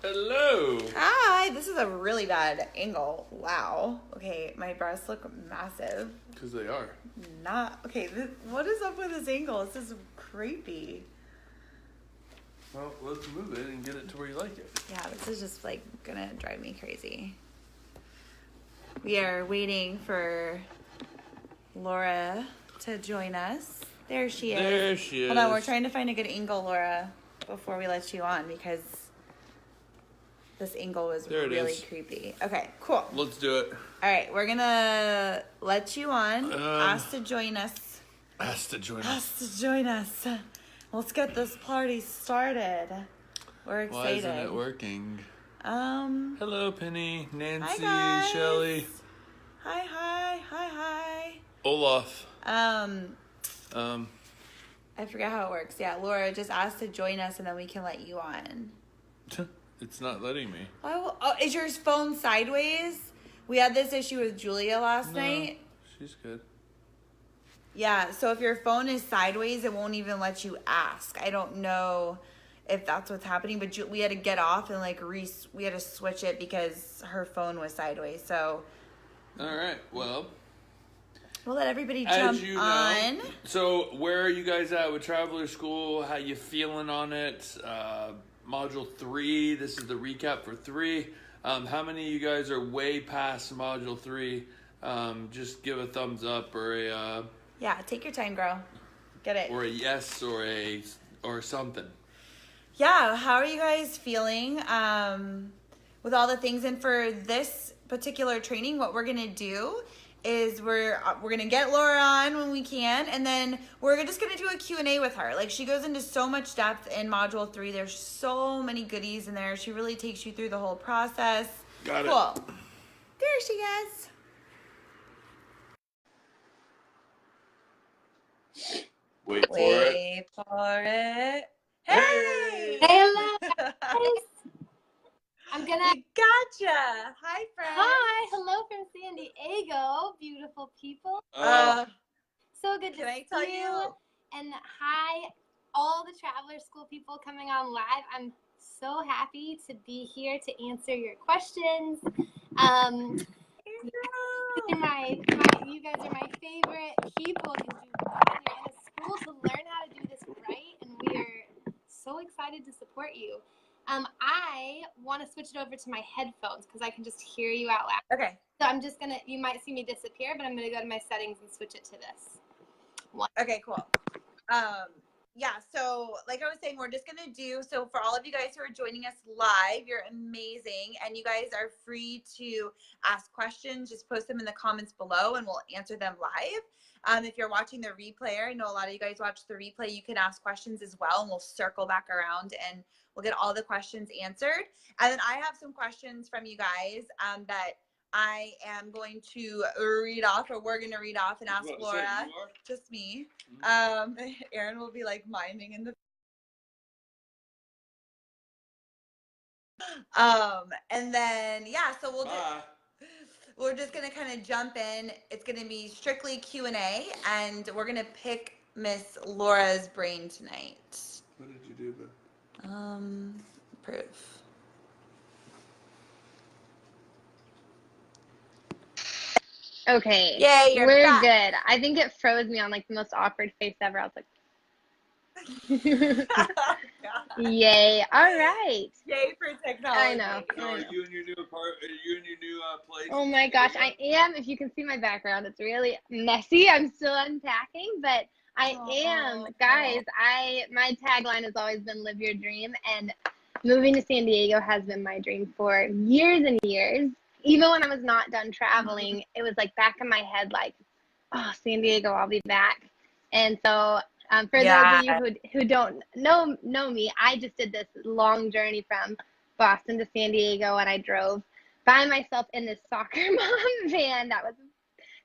Hello. Hi, this is a really bad angle. Wow. Okay, my breasts look massive. Because they are. Okay, what is up with this angle? This is creepy. Well, let's move it and get it to where you like it. Yeah, this is just like gonna drive me crazy. We are waiting for Laura to join us. There she is. There she is. Hold on, we're trying to find a good angle, Laura, before we let you on because this angle was really creepy. Okay, cool. Let's do it. All right, we're gonna let you on. Ask to join us. Ask to join us. Ask to join us. Let's get this party started. We're excited. Why isn't it working? Hello, Penny, Nancy, hi guys. Shelly. Hi. Olaf. I forget how it works. Yeah, Laura just asked to join us, and then we can let you on. It's not letting me. Oh, is your phone sideways? We had this issue with Julia last night. She's good. Yeah, so if your phone is sideways, it won't even let you ask. I don't know if that's what's happening, but we had to get off and we had to switch it because her phone was sideways. So, all right, well, we'll let everybody jump on. So, where are you guys at with Traveler School? How you feeling on it? Module 3. This is the recap for 3. How many of you guys are way past Module 3? Just give a thumbs up or a yeah, take your time, girl. Get it. Or a yes or something. Yeah, how are you guys feeling with all the things? And for this particular training, what we're gonna do is we're gonna get Laura on when we can, and then we're just gonna do a Q&A with her. Like, she goes into so much depth in Module 3. There's so many goodies in there. She really takes you through the whole process. Got it. Cool. There she is. Wait for it. Hey! Hey, hello, guys. I'm gonna. We gotcha. Hi, friend. Hi, hello from San Diego, beautiful people. So good to see you. And hi, all the Traveler School people coming on live. I'm so happy to be here to answer your questions. You guys are my favorite people because you're in a school to learn how to do this right, and we are so excited to support you. I want to switch it over to my headphones because I can just hear you out loud. Okay. So I'm just gonna, you might see me disappear, but I'm gonna go to my settings and switch it to this. Okay, cool. Yeah, so like I was saying, we're just gonna so for all of you guys who are joining us live, you're amazing, and you guys are free to ask questions. Just post them in the comments below and we'll answer them live. If you're watching the replay, I know a lot of you guys watch the replay, you can ask questions as well, and we'll circle back around and we'll get all the questions answered. And then I have some questions from you guys that I am going to read off, or we're going to read off and ask Laura. Just me. Erran will be like miming in the. And then yeah, so we're just gonna kind of jump in. It's gonna be strictly Q&A, and we're gonna pick Miss Laura's brain tonight. What did you do, bud? Proof. Okay. Yay, we're back. good. I think it froze me on like the most awkward face ever. I was like, yay. All right. Yay for technology. I know. So are you in your new place? Oh my gosh, I am. If you can see my background, it's really messy. I'm still unpacking, but I am. Guys, my tagline has always been live your dream, and moving to San Diego has been my dream for years and years. Even when I was not done traveling, it was like back in my head, like, oh, San Diego, I'll be back. And so for those of you who don't know me, I just did this long journey from Boston to San Diego, and I drove by myself in this soccer mom van that was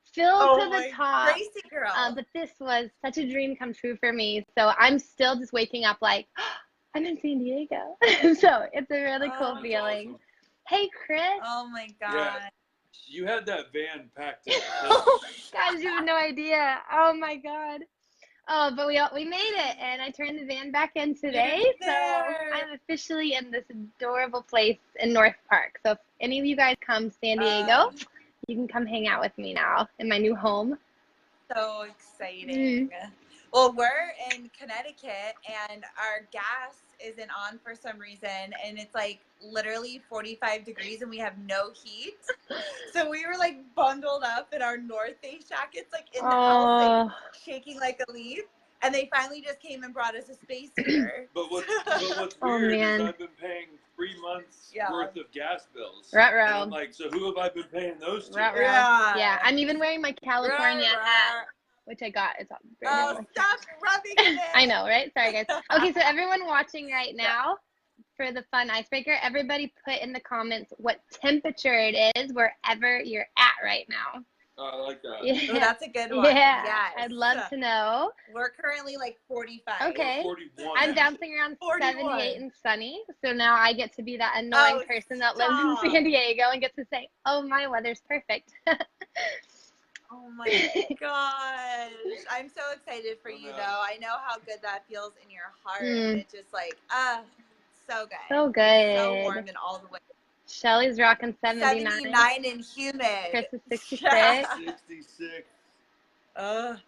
filled to the top. Crazy girl. But this was such a dream come true for me. So I'm still just waking up like, oh, I'm in San Diego. So it's a really cool feeling. Awesome. Hey, Chris. Oh my God. Yeah, you had that van packed up. Oh, guys, you have no idea. Oh my God. Oh, but we made it, and I turned the van back in today, so I'm officially in this adorable place in North Park. So if any of you guys come to San Diego, you can come hang out with me now in my new home. So exciting. Well, we're in Connecticut, and our gas isn't on for some reason, and it's like literally 45 degrees, and we have no heat. So we were like bundled up in our North Face jackets, like in the house, like shaking like a leaf. And they finally just came and brought us a space heater. But what's weird is I've been paying 3 months worth of gas bills. Ruh-roh. And I'm like, so who have I been paying those to? Ruh-roh. Yeah, I'm even wearing my California hat, which I got. It's stop rubbing it in. I know, right? Sorry, guys. Okay, so everyone watching right now, for the fun icebreaker, everybody put in the comments what temperature it is wherever you're at right now. I like that. Yeah. Oh, that's a good one. Yeah, yes. I'd love to know. We're currently like 45. Okay. 41. I'm bouncing around 78 and sunny, so now I get to be that annoying person that lives in San Diego and gets to say, oh, my weather's perfect. Oh my gosh. I'm so excited for you, though. I know how good that feels in your heart. It's just like, so good. So good. So warm and all the way. Shelly's rocking 79. 79 and humid. Chris is 66. 66.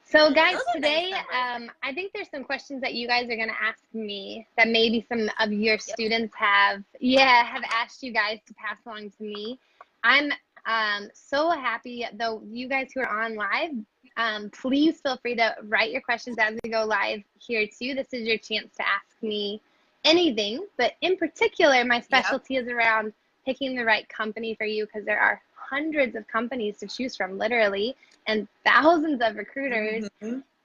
So guys, today I think there's some questions that you guys are going to ask me that maybe some of your students have asked you guys to pass along to me. I'm so happy, though, you guys who are on live, please feel free to write your questions as we go live here too. This is your chance to ask me anything, but in particular, my specialty is around picking the right company for you, because there are hundreds of companies to choose from, literally, and thousands of recruiters.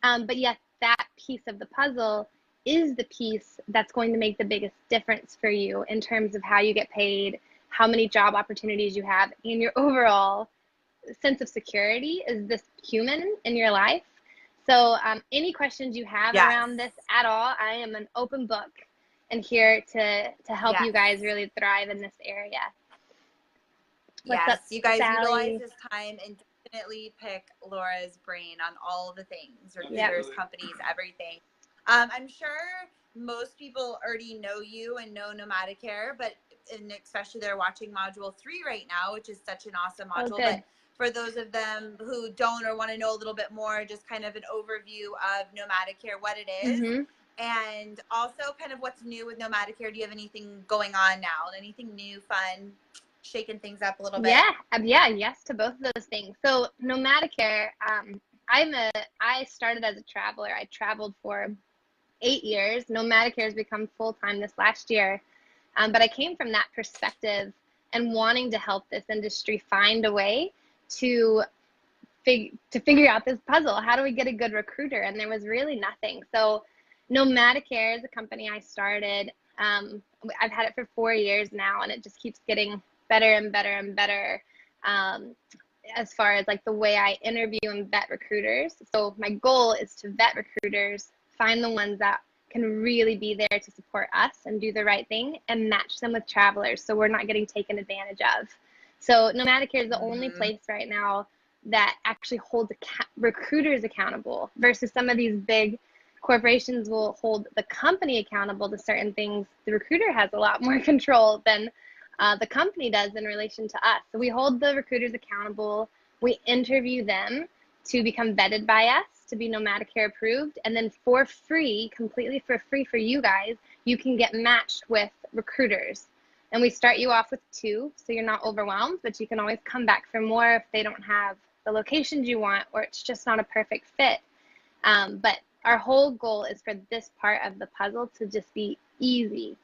But yet that piece of the puzzle is the piece that's going to make the biggest difference for you in terms of how you get paid, how many job opportunities you have, and your overall sense of security as this human in your life. So any questions you have around this at all, I am an open book and here to help you guys really thrive in this area. What's up, you guys Sally? utilize this time and definitely pick Laura's brain on all the things, recruiters, companies, everything. I'm sure most people already know you and know Nomadicare, and especially they're watching Module 3 right now, which is such an awesome module. But for those of them who don't or want to know a little bit more, just kind of an overview of Nomadicare, what it is. And also kind of what's new with Nomadicare. Do you have anything going on now? Anything new, fun, shaking things up a little bit? Yes to both of those things. So Nomadicare, I started as a traveler. I traveled for 8 years. Nomadicare has become full-time this last year. But I came from that perspective and wanting to help this industry find a way to figure out this puzzle. How do we get a good recruiter? And there was really nothing. So Nomadicare is a company I started. I've had it for 4 years now, and it just keeps getting better and better and better as far as like the way I interview and vet recruiters. So my goal is to vet recruiters, find the ones that can really be there to support us and do the right thing, and match them with travelers so we're not getting taken advantage of. So Nomadicare is the only place right now that actually holds recruiters accountable, versus some of these big corporations will hold the company accountable to certain things. The recruiter has a lot more control than the company does in relation to us. So we hold the recruiters accountable. We interview them to become vetted by us, to be Nomadicare approved. And then for free, completely for free for you guys, you can get matched with recruiters. And we start you off with 2, so you're not overwhelmed, but you can always come back for more if they don't have the locations you want, or it's just not a perfect fit. But our whole goal is for this part of the puzzle to just be easy.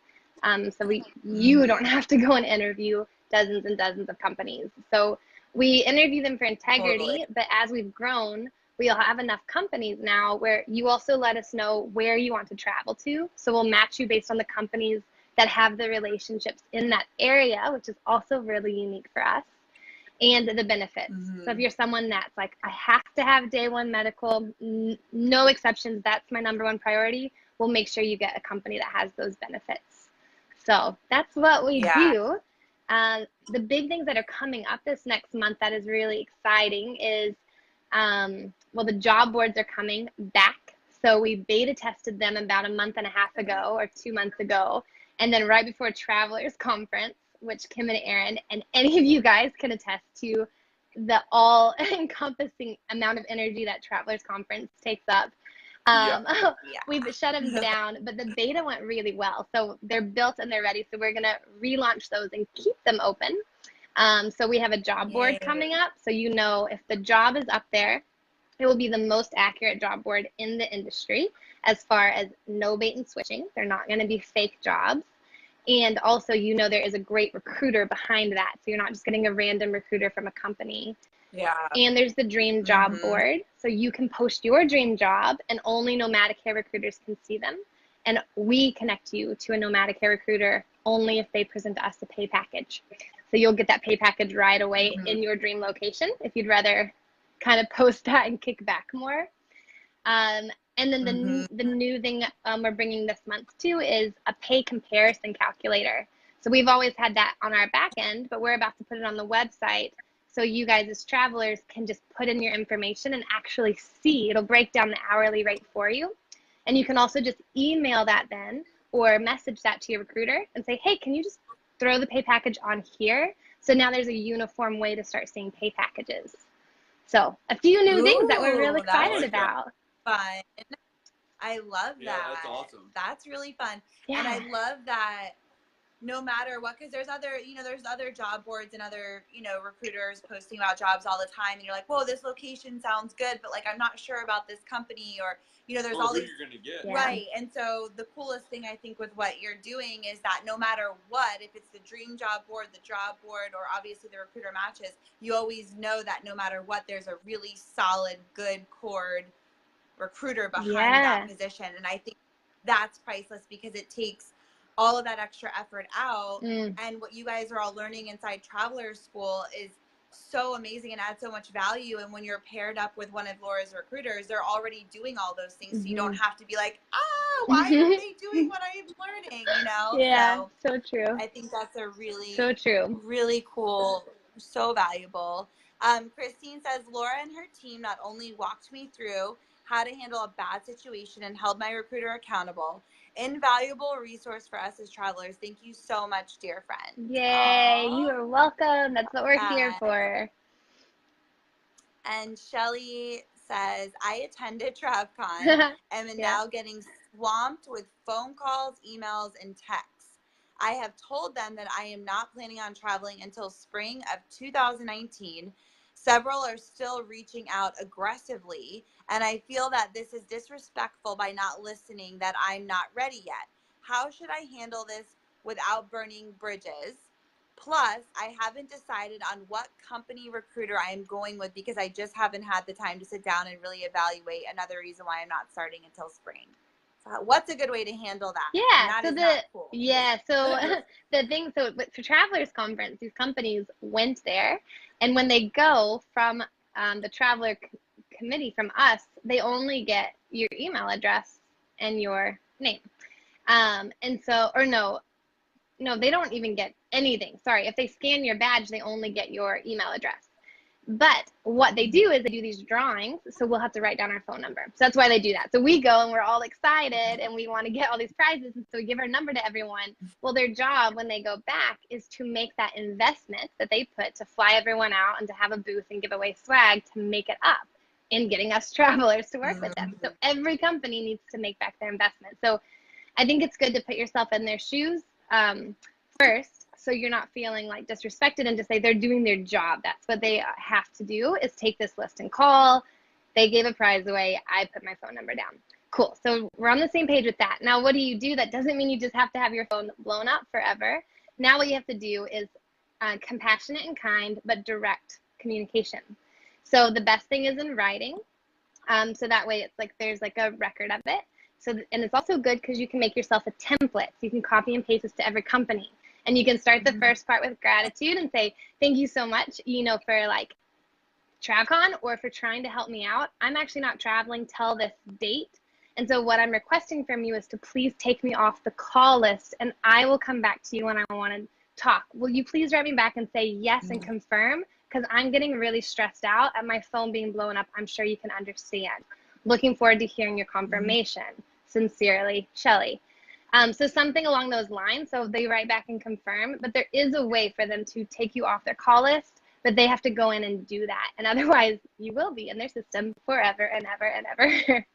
So you don't have to go and interview dozens and dozens of companies. So we interview them for integrity, but as we've grown, we'll have enough companies now where you also let us know where you want to travel to. So we'll match you based on the companies that have the relationships in that area, which is also really unique for us, and the benefits. So if you're someone that's like, I have to have day one medical, no exceptions, that's my #1 priority, we'll make sure you get a company that has those benefits. So that's what we do. The big things that are coming up this next month that is really exciting is, the job boards are coming back So we beta tested them about a month and a half ago or 2 months ago. And then right before Travelers Conference, which Kim and Erran and any of you guys can attest to, the all-encompassing amount of energy that Travelers Conference takes up. We've shut them down, but the beta went really well. So they're built and they're ready. So we're going to relaunch those and keep them open. So we have a job board coming up. So if the job is up there, it will be the most accurate job board in the industry as far as no bait and switching. They're not going to be fake jobs. And also, there is a great recruiter behind that. So you're not just getting a random recruiter from a company. Yeah. And there's the dream job board. So you can post your dream job and only Nomadicare recruiters can see them. And we connect you to a Nomadicare recruiter only if they present us a pay package. So you'll get that pay package right away in your dream location if you'd rather kind of post that and kick back more. And then the new thing we're bringing this month too is a pay comparison calculator. So we've always had that on our back end, but we're about to put it on the website. So you guys as travelers can just put in your information and actually see. It'll break down the hourly rate for you. And you can also just email that then or message that to your recruiter and say, hey, can you just throw the pay package on here? So now there's a uniform way to start seeing pay packages. So a few new things that we're really excited about. Fun. I love that. Yeah, that's awesome. That's really fun. Yeah. And I love that no matter what, because there's other job boards and other, recruiters posting about jobs all the time. And you're like, whoa, this location sounds good, but like, I'm not sure about this company or, there's all these. You're going to get. Yeah. Right. And so the coolest thing I think with what you're doing is that no matter what, if it's the dream job board, the job board, or obviously the recruiter matches, you always know that no matter what, there's a really solid, good core recruiter behind that position. And I think that's priceless because it takes all of that extra effort out. And what you guys are all learning inside Traveler School is so amazing and adds so much value. And when you're paired up with one of Laura's recruiters, they're already doing all those things. So you don't have to be like, why aren't they doing what I'm learning? Yeah, so true. I think that's a really, so true, really cool, so valuable. Christine says, Laura and her team not only walked me through how to handle a bad situation and held my recruiter accountable. Invaluable resource for us as travelers. Thank you so much, dear friend. Yay, you are welcome. That's what we're here for. And Shelly says, I attended TravCon and am now getting swamped with phone calls, emails, and texts. I have told them that I am not planning on traveling until spring of 2019. Several are still reaching out aggressively, and I feel that this is disrespectful by not listening that I'm not ready yet. How should I handle this without burning bridges? Plus, I haven't decided on what company recruiter I am going with because I just haven't had the time to sit down and really evaluate. Another reason why I'm not starting until spring. So what's a good way to handle that? Yeah, that not cool. So the thing, for Travelers Conference, these companies went there, and when they go from the Traveler Committee from us, they only get your email address and your name. And so, or no, they don't even get anything. Sorry, if they scan your badge, they only get your email address. But what they do is they do these drawings, so we'll have to write down our phone number. So that's why they do that. So we go and we're all excited and we want to get all these prizes, and so we give our number to everyone. Well, their job when they go back is to make that investment that they put to fly everyone out and to have a booth and give away swag to make it up in getting us travelers to work with them. So every company needs to make back their investment. So I think it's good to put yourself in their shoes first, so you're not feeling like disrespected, and to say they're doing their job. That's what they have to do, is take this list and call. They gave a prize away. I put my phone number down. Cool. So we're on the same page with that. Now, what do you do? That doesn't mean you just have to have your phone blown up forever. Now what you have to do is compassionate and kind, but direct communication. So the best thing is in writing. So that way it's like there's like a record of it. So, and it's also good because you can make yourself a template. So you can copy and paste this to every company. And you can start the first part with gratitude and say, thank you so much, for like TravCon or for trying to help me out. I'm actually not traveling till this date. And so what I'm requesting from you is to please take me off the call list, and I will come back to you when I want to talk. Will you please write me back and say yes and confirm? Because I'm getting really stressed out at my phone being blown up. I'm sure you can understand. Looking forward to hearing your confirmation. Sincerely, Shelly. So something along those lines. So they write back and confirm, but there is a way for them to take you off their call list, but they have to go in and do that. And otherwise you will be in their system forever and ever and ever.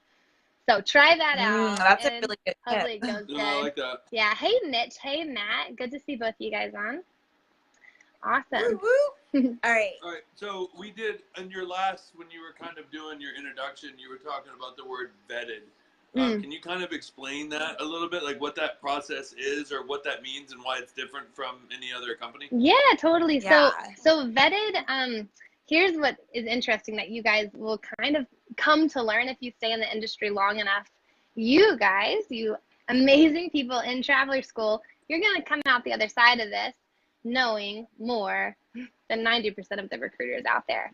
So try that out. That's a really good hopefully tip. It goes good. I like that. Yeah. Hey, Mitch. Hey, Matt. Good to see both of you guys on. Awesome. Woo-woo. All right. All right. So we did in your last, when you were kind of doing your introduction, you were talking about the word vetted. Can you kind of explain that a little bit, like what that process is or what that means and why it's different from any other company? Yeah, totally. Yeah. So vetted, here's what is interesting that you guys will kind of come to learn if you stay in the industry long enough. You guys, you amazing people in Traveler School, you're going to come out the other side of this knowing more than 90% of the recruiters out there.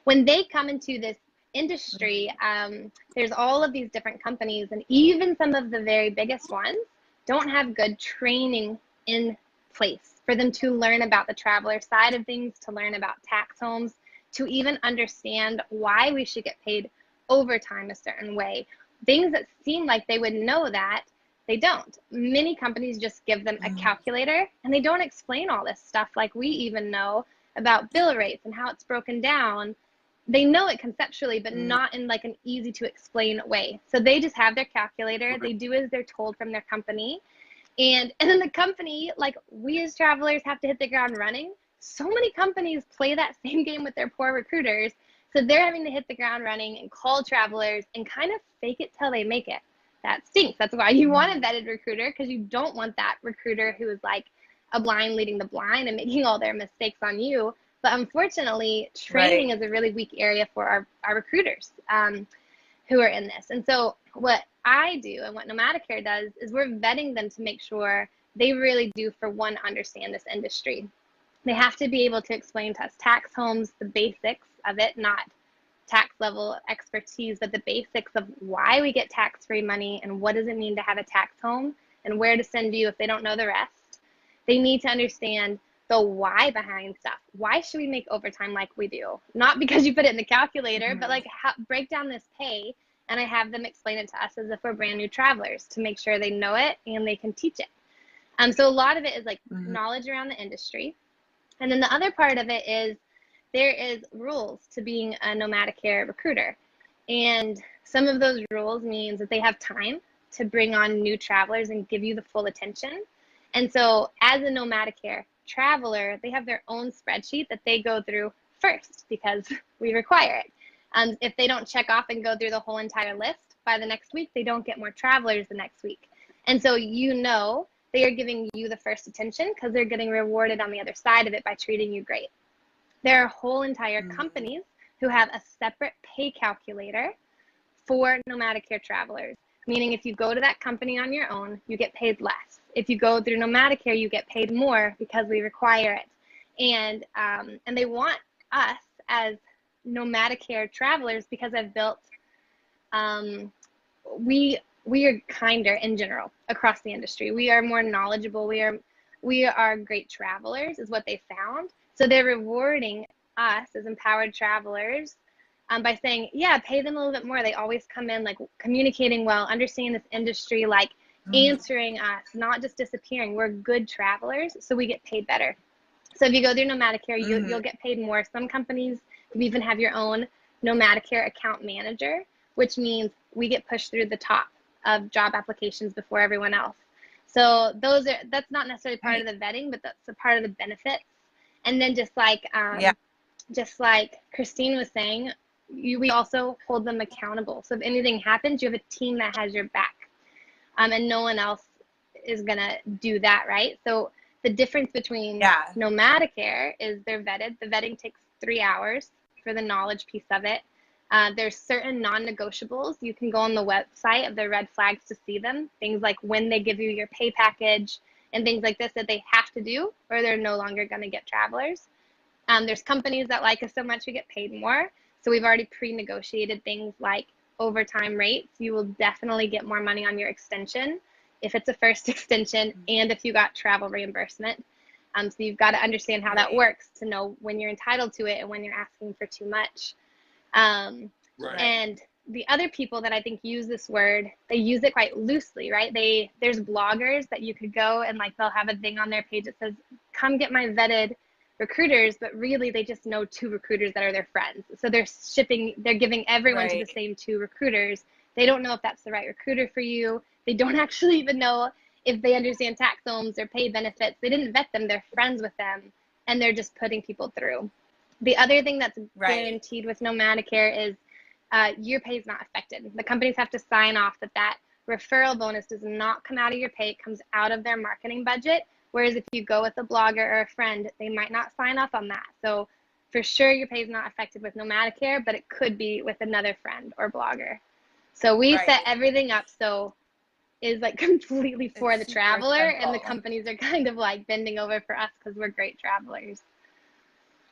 When they come into this industry, there's all of these different companies, and even some of the very biggest ones don't have good training in place for them to learn about the traveler side of things, to learn about tax homes, to even understand why we should get paid overtime a certain way. Things that seem like they would know that, they don't. Many companies just give them a calculator, and they don't explain all this stuff like we even know about bill rates and how it's broken down. They know it conceptually, but not in like an easy to explain way. So they just have their calculator. They do as they're told from their company. And then the company, like we as travelers have to hit the ground running. So many companies play that same game with their poor recruiters. So they're having to hit the ground running and call travelers and kind of fake it till they make it. That stinks. That's why you want a vetted recruiter, because you don't want that recruiter who is like a blind leading the blind and making all their mistakes on you. But unfortunately, training is a really weak area for our recruiters who are in this. And so what I do and what Nomadicare does is we're vetting them to make sure they really do, for one, understand this industry. They have to be able to explain to us tax homes, the basics of it, not tax level expertise, but the basics of why we get tax-free money and what does it mean to have a tax home and where to send you if they don't know the rest. They need to understand the why behind stuff. Why should we make overtime like we do? Not because you put it in the calculator, but like break down this pay, and I have them explain it to us as if we're brand new travelers to make sure they know it and they can teach it. So a lot of it is like knowledge around the industry. And then the other part of it is there is rules to being a Nomadicare recruiter. And some of those rules means that they have time to bring on new travelers and give you the full attention. And so as a Nomadicare traveler, they have their own spreadsheet that they go through first because we require it. If they don't check off and go through the whole entire list, by the next week, they don't get more travelers the next week. And so you know they are giving you the first attention because they're getting rewarded on the other side of it by treating you great. There are whole entire companies who have a separate pay calculator for Nomadicare travelers, meaning if you go to that company on your own, you get paid less. If you go through Nomadicare, you get paid more because we require it. And they want us as Nomadicare travelers because I've built, we are kinder in general across the industry. We are more knowledgeable. We are great travelers is what they found. So they're rewarding us as empowered travelers by saying, yeah, pay them a little bit more. They always come in like communicating well, understanding this industry, like answering us, not just disappearing. We're good travelers, so we get paid better. So if you go through Nomadicare, you'll get paid more. Some companies, you even have your own Nomadicare account manager, which means we get pushed through the top of job applications before everyone else. So that's not necessarily part of the vetting, but that's a part of the benefits. And then just like Christine was saying, we also hold them accountable. So if anything happens, you have a team that has your back, and no one else is gonna do that, right? So the difference between Nomadicare is they're vetted. The vetting takes 3 hours for the knowledge piece of it. There's certain non-negotiables. You can go on the website of the red flags to see them. Things like when they give you your pay package and things like this that they have to do or they're no longer going to get travelers. There's companies that like us so much we get paid more. So we've already pre-negotiated things like overtime rates. You will definitely get more money on your extension if it's a first extension and if you got travel reimbursement. So you've got to understand how that works to know when you're entitled to it and when you're asking for too much. And the other people that I think use this word, they use it quite loosely, right? There's bloggers that you could go and like they'll have a thing on their page that says, come get my vetted recruiters, but really they just know 2 recruiters that are their friends. So they're giving everyone to the same 2 recruiters. They don't know if that's the right recruiter for you. They don't actually even know if they understand tax homes or pay benefits. They didn't vet them, they're friends with them, and they're just putting people through. The other thing that's guaranteed with Nomadicare is your pay is not affected. The companies have to sign off that referral bonus does not come out of your pay. It comes out of their marketing budget. Whereas if you go with a blogger or a friend, they might not sign off on that. So for sure, your pay is not affected with Nomadicare, but it could be with another friend or blogger. So we set everything up so is like completely for the traveler, and the companies are kind of like bending over for us because we're great travelers.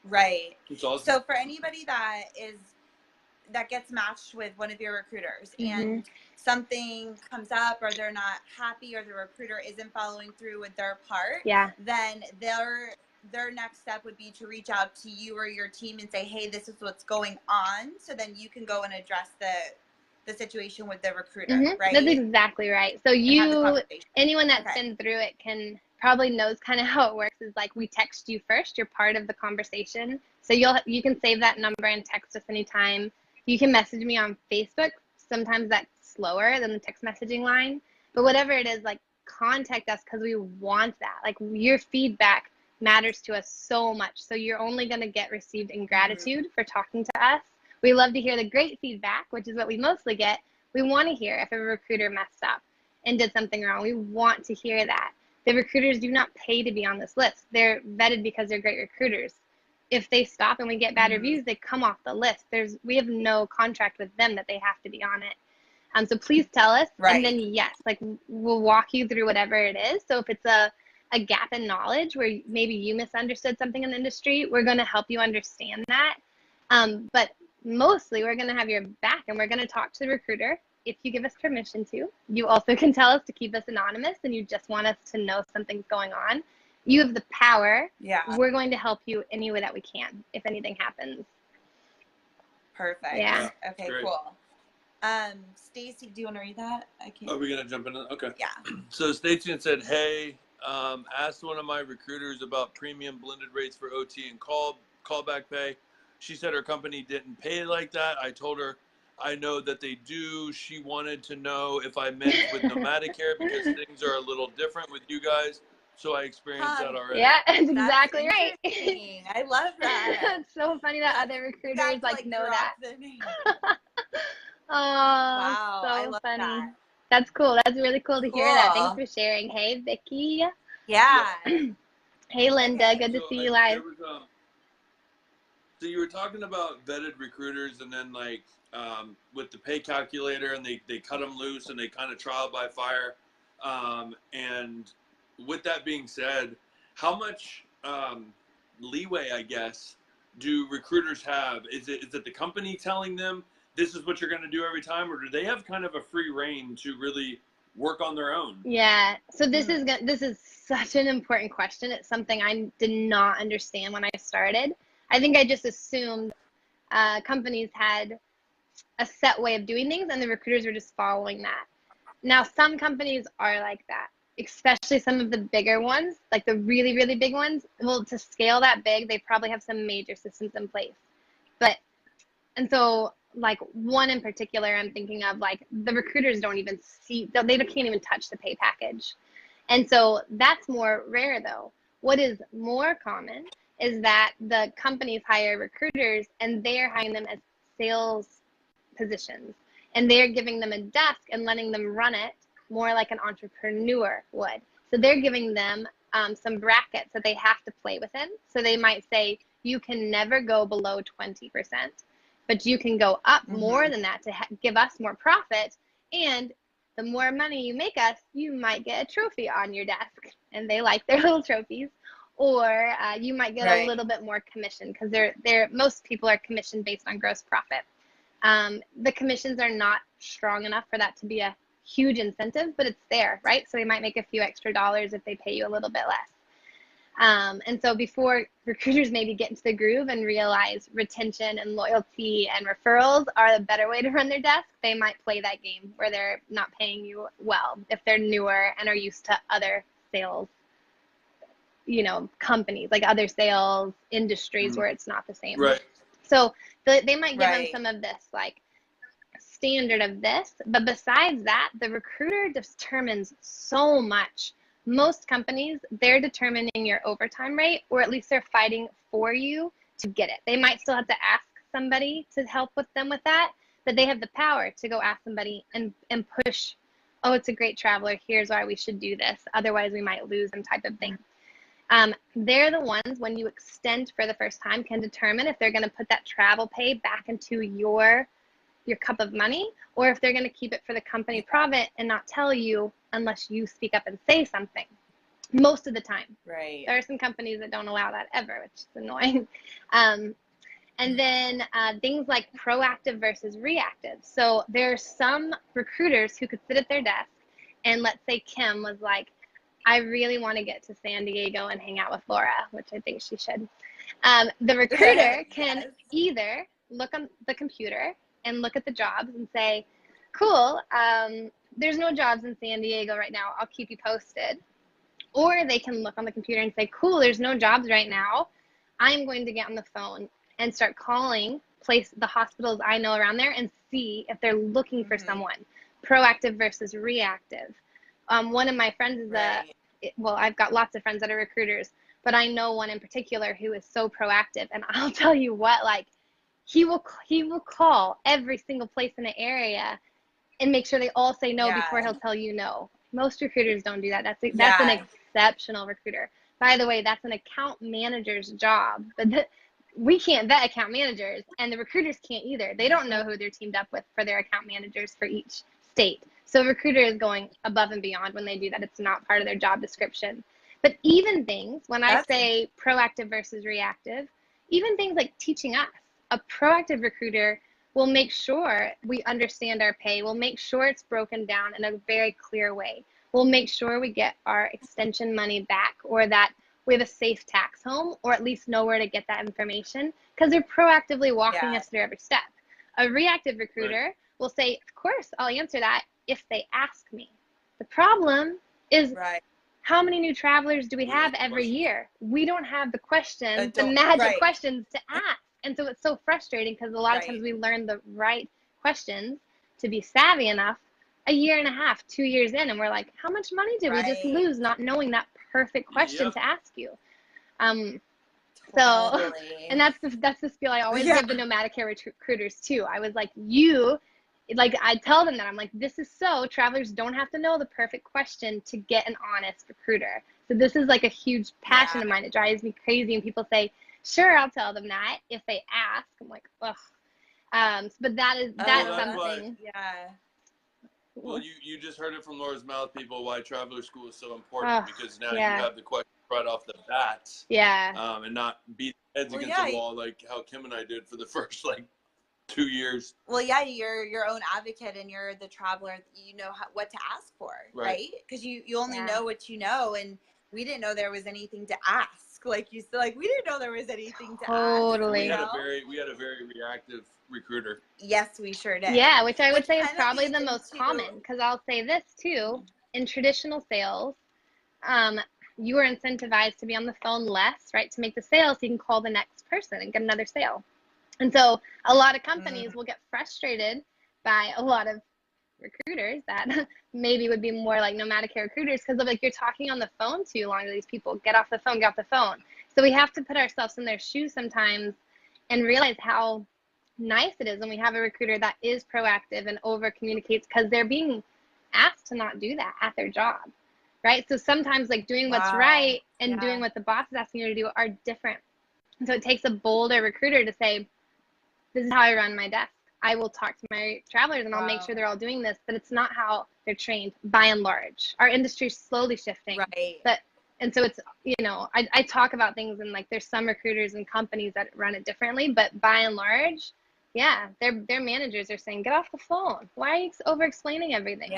Right. Awesome. So for anybody that gets matched with one of your recruiters and something comes up or they're not happy or the recruiter isn't following through with their part, then their next step would be to reach out to you or your team and say, hey, this is what's going on. So then you can go and address the situation with the recruiter, right? That's exactly right. So anyone that's been through it can probably knows kind of how it works is like we text you first. You're part of the conversation. So you can save that number and text us anytime. You can message me on Facebook. Sometimes that's slower than the text messaging line. But whatever it is, like contact us because we want that. Like your feedback matters to us so much. So you're only going to get received in gratitude for talking to us. We love to hear the great feedback, which is what we mostly get. We want to hear if a recruiter messed up and did something wrong. We want to hear that. The recruiters do not pay to be on this list. They're vetted because they're great recruiters. If they stop and we get bad reviews, they come off the list. We have no contract with them that they have to be on it. So please tell us. And then yes, like we'll walk you through whatever it is. So if it's a gap in knowledge where maybe you misunderstood something in the industry, we're going to help you understand that. But mostly we're going to have your back and we're going to talk to the recruiter if you give us permission to. You also can tell us to keep us anonymous and you just want us to know something's going on. You have the power. Yeah. We're going to help you any way that we can if anything happens. Perfect. Yeah. Okay, great. cool. Stacy, do you want to read that? I can't. Are we going to jump in? Okay. Yeah. So Stacy had said, hey, asked one of my recruiters about premium blended rates for OT and callback pay. She said her company didn't pay like that. I told her I know that they do. She wanted to know if I meant with Nomadicare because things are a little different with you guys. So I experienced that already. Yeah, that's exactly right. I love that. It's so funny that other recruiters like know that. Oh, wow, so I love funny. that. That's cool. That's really cool to hear that. Thanks for sharing. Hey, Vicky. Yeah. Hey, Linda. Good to see you live. So you were talking about vetted recruiters and then like with the pay calculator and they cut them loose and they kind of trial by fire. And with that being said, how much leeway, I guess, do recruiters have? Is it the company telling them this is what you're going to do every time, or do they have kind of a free reign to really work on their own? Yeah. So this is such an important question. It's something I did not understand when I started. I think I just assumed companies had a set way of doing things and the recruiters were just following that. Now, some companies are like that, especially some of the bigger ones, like the really, really big ones. Well, to scale that big, they probably have some major systems in place. And so like one in particular I'm thinking of, like the recruiters don't even see, they can't even touch the pay package. And so that's more rare though. What is more common is that the companies hire recruiters and they're hiring them as sales positions. And they're giving them a desk and letting them run it more like an entrepreneur would. So they're giving them some brackets that they have to play within. So they might say, you can never go below 20%, but you can go up more than that to give us more profit. And the more money you make us, you might get a trophy on your desk. And they like their little trophies. Or you might get a little bit more commission because most people are commission based on gross profit. The commissions are not strong enough for that to be a huge incentive, but it's there, right? So they might make a few extra dollars if they pay you a little bit less. And so before recruiters maybe get into the groove and realize retention and loyalty and referrals are the better way to run their desk, they might play that game where they're not paying you well if they're newer and are used to other sales, companies, like other sales industries where it's not the same. Right. So they might give them some of this, like, standard of this, but besides that, the recruiter determines so much. Most companies, they're determining your overtime rate, or at least they're fighting for you to get it. They might still have to ask somebody to help with them with that, but they have the power to go ask somebody and push, oh, it's a great traveler, here's why we should do this, otherwise we might lose them, type of thing. They're the ones, when you extend for the first time, can determine if they're going to put that travel pay back into your cup of money, or if they're going to keep it for the company profit and not tell you unless you speak up and say something. Most of the time. Right. There are some companies that don't allow that ever, which is annoying. And then things like proactive versus reactive. So there are some recruiters who could sit at their desk and, let's say Kim was like, I really want to get to San Diego and hang out with Laura, which I think she should. The recruiter can either look on the computer and look at the jobs and say, cool, there's no jobs in San Diego right now, I'll keep you posted. Or they can look on the computer and say, cool, there's no jobs right now, I'm going to get on the phone and start calling the hospitals I know around there and see if they're looking for someone. Proactive versus reactive. One of my friends is I've got lots of friends that are recruiters, but I know one in particular who is so proactive, and I'll tell you what, like, he will call every single place in the area and make sure they all say no before he'll tell you no. Most recruiters don't do that. That's an exceptional recruiter. By the way, that's an account manager's job. But we can't vet account managers, and the recruiters can't either. They don't know who they're teamed up with for their account managers for each state. So a recruiter is going above and beyond when they do that. It's not part of their job description. But even things, when I say proactive versus reactive, even things like teaching us, a proactive recruiter will make sure we understand our pay. We'll make sure it's broken down in a very clear way. We'll make sure we get our extension money back, or that we have a safe tax home, or at least know where to get that information, because they're proactively walking us through every step. A reactive recruiter will say, of course, I'll answer that if they ask me. The problem is how many new travelers do we have every year? We don't have the questions, the magic questions to ask. And so it's so frustrating, because a lot of times we learn the right questions to be savvy enough a year and a half, 2 years in, and we're like, how much money did we just lose not knowing that perfect question to ask you? So, and that's the spiel I always give the nomadic hair recruiters too. I was like, I tell them that, I'm like, this is so travelers don't have to know the perfect question to get an honest recruiter. So this is like a huge passion of mine. It drives me crazy when people say, sure, I'll tell them that if they ask. I'm like, ugh. But that's something. Well, you just heard it from Laura's mouth, people, why traveler school is so important, because now you have the question right off the bat. And not beat heads against the wall like how Kim and I did for the first 2 years. Well, you're your own advocate, and you're the traveler. You know what to ask for, right? Because you only know what you know, and we didn't know there was anything to ask. Like you said, we didn't know there was anything to ask. We had a very reactive recruiter. Yes, we sure did. Yeah, which I would say is probably the most common, because I'll say this too, in traditional sales, you are incentivized to be on the phone less, right, to make the sale, so you can call the next person and get another sale. And so a lot of companies will get frustrated by a lot of recruiters that maybe would be more like nomadic hair recruiters, because of you're talking on the phone too long to these people. Get off the phone. So we have to put ourselves in their shoes sometimes and realize how nice it is when we have a recruiter that is proactive and over communicates, because they're being asked to not do that at their job, right? So sometimes doing what's right and doing what the boss is asking you to do are different. And so it takes a bolder recruiter to say, this is how I run my desk. I will talk to my travelers and I'll make sure they're all doing this, but it's not how they're trained by and large. Our industry is slowly shifting. And so it's, I talk about things, and there's some recruiters and companies that run it differently, but by and large, their managers are saying, get off the phone. Why are you over explaining everything?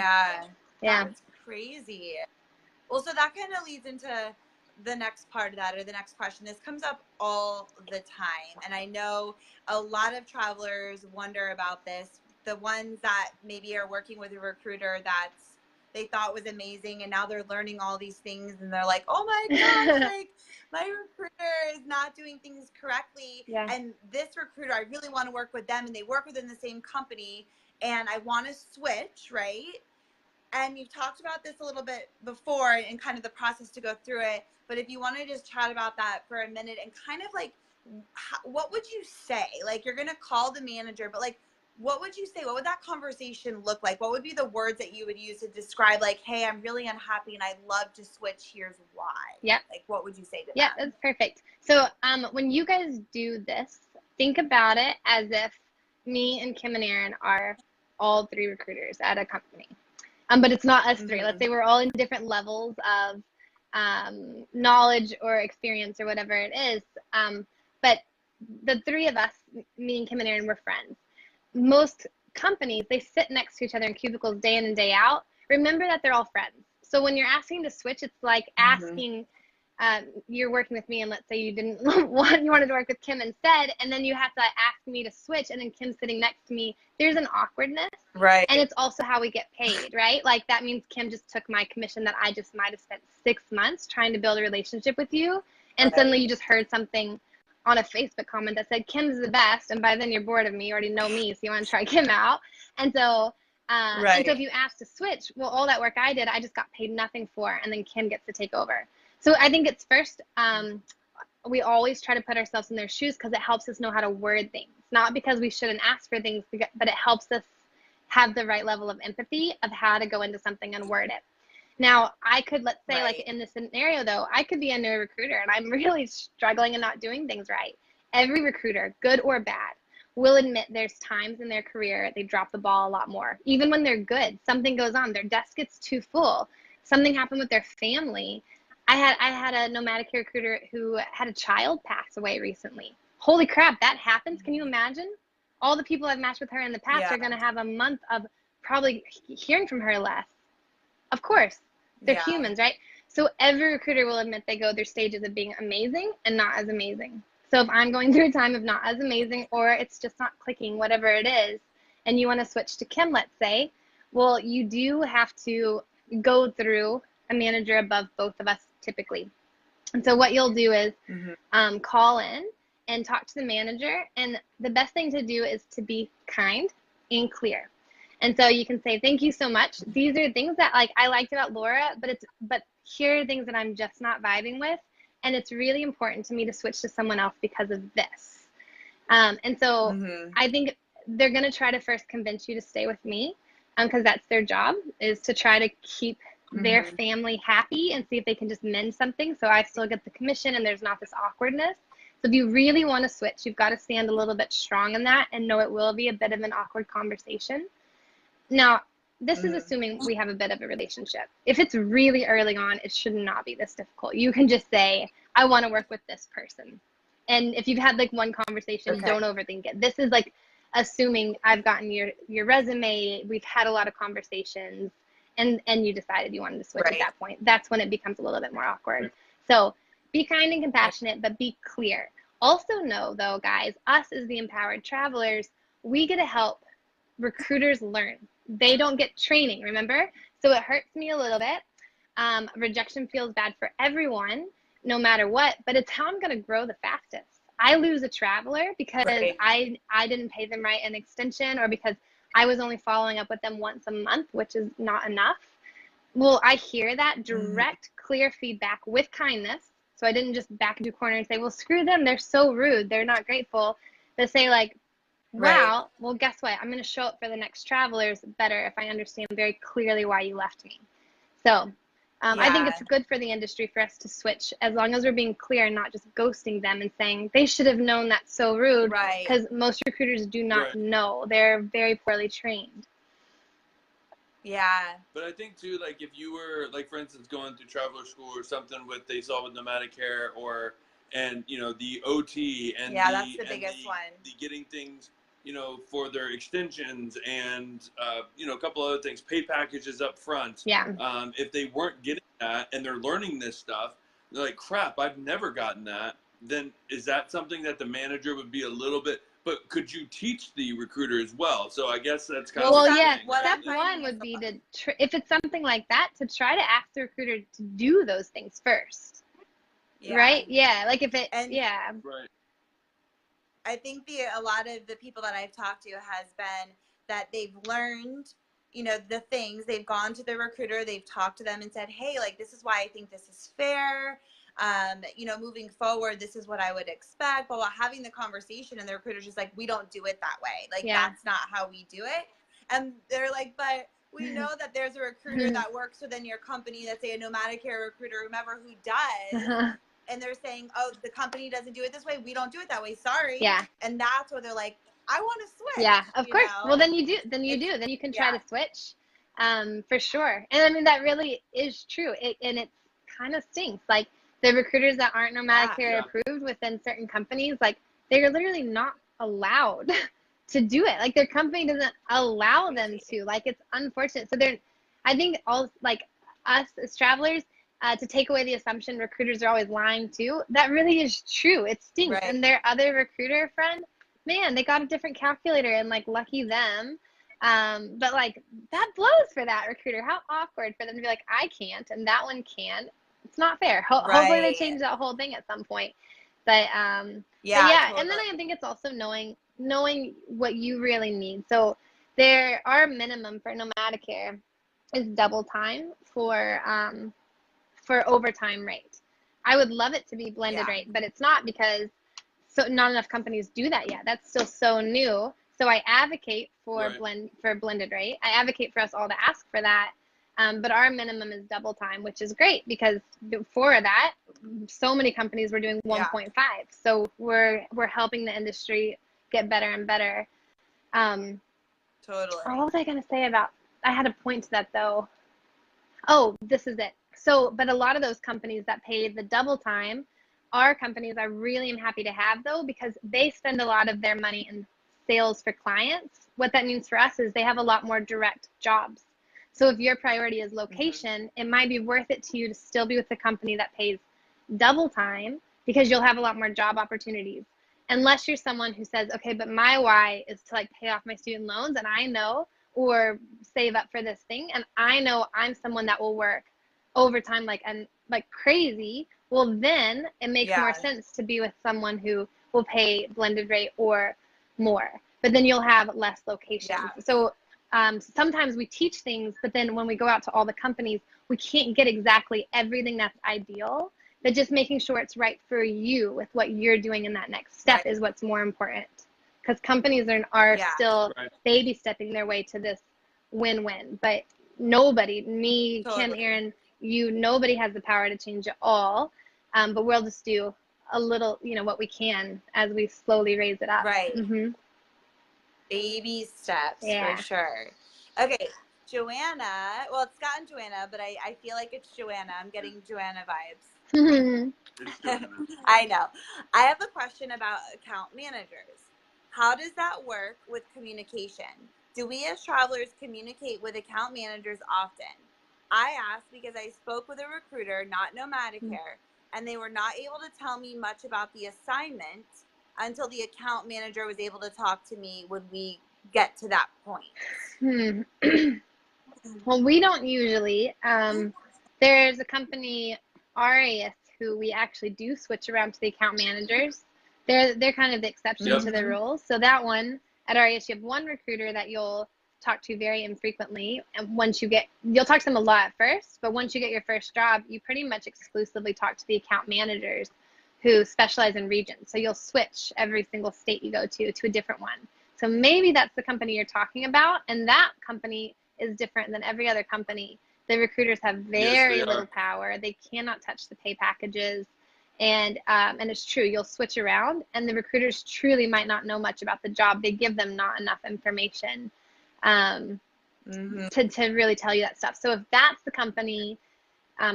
That's crazy. Well, so that kind of leads into the next part of that, or the next question. This comes up all the time, and I know a lot of travelers wonder about this. The ones that maybe are working with a recruiter that they thought was amazing, and now they're learning all these things, and they're like, oh my gosh, like my recruiter is not doing things correctly. Yeah. And this recruiter, I really want to work with them, and they work within the same company, and I want to switch, right? And you've talked about this a little bit before and kind of the process to go through it. But if you want to just chat about that for a minute and kind of like, what would you say? Like, you're going to call the manager, but like, what would you say? What would that conversation look like? What would be the words that you would use to describe, like, hey, I'm really unhappy and I'd love to switch. Here's why. Yep. Like, what would you say to them? Yeah, that's perfect. So when you guys do this, think about it as if me and Kim and Erran are all three recruiters at a company. But it's not us three. Let's say we're all in different levels of knowledge or experience or whatever it is. But the three of us, me and Kim and Erran, we're friends. Most companies, they sit next to each other in cubicles day in and day out. Remember that they're all friends. So when you're asking to switch, it's like asking, you're working with me, and let's say you didn't want, you wanted to work with Kim instead, and then you have to ask me to switch, and then Kim's sitting next to me. There's an awkwardness. Right. And it's also how we get paid, right? Like, that means Kim just took my commission that I just might have spent 6 months trying to build a relationship with you, and suddenly you just heard something on a Facebook comment that said Kim's the best, and by then you're bored of me, you already know me, so you want to try Kim out. And so and so if you ask to switch, well, all that work I did, I just got paid nothing for, and then Kim gets to take over. So I think it's first, we always try to put ourselves in their shoes because it helps us know how to word things, not because we shouldn't ask for things, but it helps us have the right level of empathy of how to go into something and word it. Now, I could, let's say, like in this scenario, though, I could be a new recruiter and I'm really struggling and not doing things right. Every recruiter, good or bad, will admit there's times in their career they drop the ball a lot more. Even when they're good, something goes on. Their desk gets too full. Something happened with their family. I had a nomadic recruiter who had a child pass away recently. Holy crap, that happens? Can you imagine? All the people I've matched with her in the past are going to have a month of probably hearing from her less. Of course. They're humans, right? So every recruiter will admit they go through stages of being amazing and not as amazing. So if I'm going through a time of not as amazing, or it's just not clicking, whatever it is, and you want to switch to Kim, let's say, well, you do have to go through a manager above both of us typically. And so what you'll do is call in and talk to the manager. And the best thing to do is to be kind and clear. And so you can say, thank you so much. These are things that like I liked about Laura, but here are things that I'm just not vibing with. And it's really important to me to switch to someone else because of this. And so I think they're going to try to first convince you to stay with me because that's their job, is to try to keep their family happy and see if they can just mend something so I still get the commission and there's not this awkwardness. So if you really want to switch, you've got to stand a little bit strong in that and know it will be a bit of an awkward conversation. Now, this is assuming we have a bit of a relationship. If it's really early on, it should not be this difficult. You can just say, I want to work with this person. And if you've had like one conversation, don't overthink it. This is like assuming I've gotten your resume, we've had a lot of conversations, and you decided you wanted to switch at that point. That's when it becomes a little bit more awkward. So be kind and compassionate, but be clear. Also know, though, guys, us as the empowered travelers, we get to help recruiters learn. They don't get training, remember? So it hurts me a little bit. Rejection feels bad for everyone, no matter what, but it's how I'm going to grow the fastest. I lose a traveler because I didn't pay them right in extension, or because I was only following up with them once a month, which is not enough. Well, I hear that direct, clear feedback with kindness. So I didn't just back into a corner and say, well, screw them. They're so rude. They're not grateful. They say like, wow, well, guess what? I'm going to show up for the next travelers better if I understand very clearly why you left me. So I think it's good for the industry for us to switch as long as we're being clear and not just ghosting them and saying they should have known that's so rude, because most recruiters do not know. They're very poorly trained. Yeah. But I think too, like if you were like, for instance, going through traveler school or something with they saw with nomadic hair, or and you know the OT and that's the biggest one. The getting things, you know, for their extensions and you know, a couple other things, pay packages up front. Yeah. If they weren't getting that and they're learning this stuff, they're like, crap, I've never gotten that, then is that something that the manager would be a little bit, but could you teach the recruiter as well? So I guess that's kind of Well, the yeah, thing, step one would be to, if it's something like that, to try to ask the recruiter to do those things first. Yeah. Right? Yeah. Like if it, and yeah. Right. I think a lot of the people that I've talked to has been that they've learned, you know, the things. They've gone to the recruiter, they've talked to them and said, hey, like, this is why I think this is fair. You know, moving forward, this is what I would expect. But while having the conversation, and the recruiter's just like, we don't do it that way. Like, that's not how we do it. And they're like, but we know that there's a recruiter that works within your company, that's a nomadic care recruiter, whomever, who does. And they're saying, oh, the company doesn't do it this way. We don't do it that way. Sorry. Yeah. And that's where they're like, I want to switch. Yeah, of course. Know? Well, then you do. Then you can try to switch, for sure. And I mean, that really is true. And it kind of stinks. Like the recruiters that aren't nomadic care approved within certain companies, like they're literally not allowed to do it. Like their company doesn't allow them to. Like it's unfortunate. So I think all like us as travelers, to take away the assumption recruiters are always lying too. That really is true. It stinks. Right. And their other recruiter friend, man, they got a different calculator and like lucky them. But like that blows for that recruiter. How awkward for them to be like, I can't and that one can. It's not fair. Hopefully they change that whole thing at some point. But totally. And then I think it's also knowing what you really need. So our minimum for nomadic care is double time for overtime rate. I would love it to be blended rate, but it's not because not enough companies do that yet. That's still so new. So I advocate for blended rate. I advocate for us all to ask for that. But our minimum is double time, which is great because before that, so many companies were doing 1.5. So we're helping the industry get better and better. Totally. What was I going to say about? I had a point to that though. Oh, this is it. So, but a lot of those companies that pay the double time are companies I really am happy to have though, because they spend a lot of their money in sales for clients. What that means for us is they have a lot more direct jobs. So if your priority is location, it might be worth it to you to still be with the company that pays double time because you'll have a lot more job opportunities. Unless you're someone who says, okay, but my why is to like pay off my student loans and I know, or save up for this thing. And I know I'm someone that will work overtime like crazy. Well, then it makes more sense to be with someone who will pay blended rate or more, but then you'll have less locations. So sometimes we teach things, but then when we go out to all the companies, we can't get exactly everything that's ideal, but just making sure it's right for you with what you're doing in that next step is what's more important. Because companies are still baby stepping their way to this win-win, but nobody, me, Kim, Erran, nobody has the power to change it all. But we'll just do a little, what we can as we slowly raise it up. Right. Mm-hmm. Baby steps for sure. Okay, Joanna. Well, it's Scott and Joanna, but I feel like it's Joanna. I'm getting Joanna vibes. I know. I have a question about account managers. How does that work with communication? Do we as travelers communicate with account managers often? I asked because I spoke with a recruiter, not nomadic care, and they were not able to tell me much about the assignment until the account manager was able to talk to me when we get to that point. Well, we don't usually. There's a company, RAS, who we actually do switch around to the account managers. They're kind of the exception to the rules. So that one, at RAS, you have one recruiter that you'll talk to very infrequently. And you'll talk to them a lot at first, but once you get your first job, you pretty much exclusively talk to the account managers who specialize in regions. So you'll switch every single state you go to a different one. So maybe that's the company you're talking about, and that company is different than every other company. The recruiters have very little power. They cannot touch the pay packages. And it's true, you'll switch around, and the recruiters truly might not know much about the job. They give them not enough information to really tell you that stuff. So if that's the company,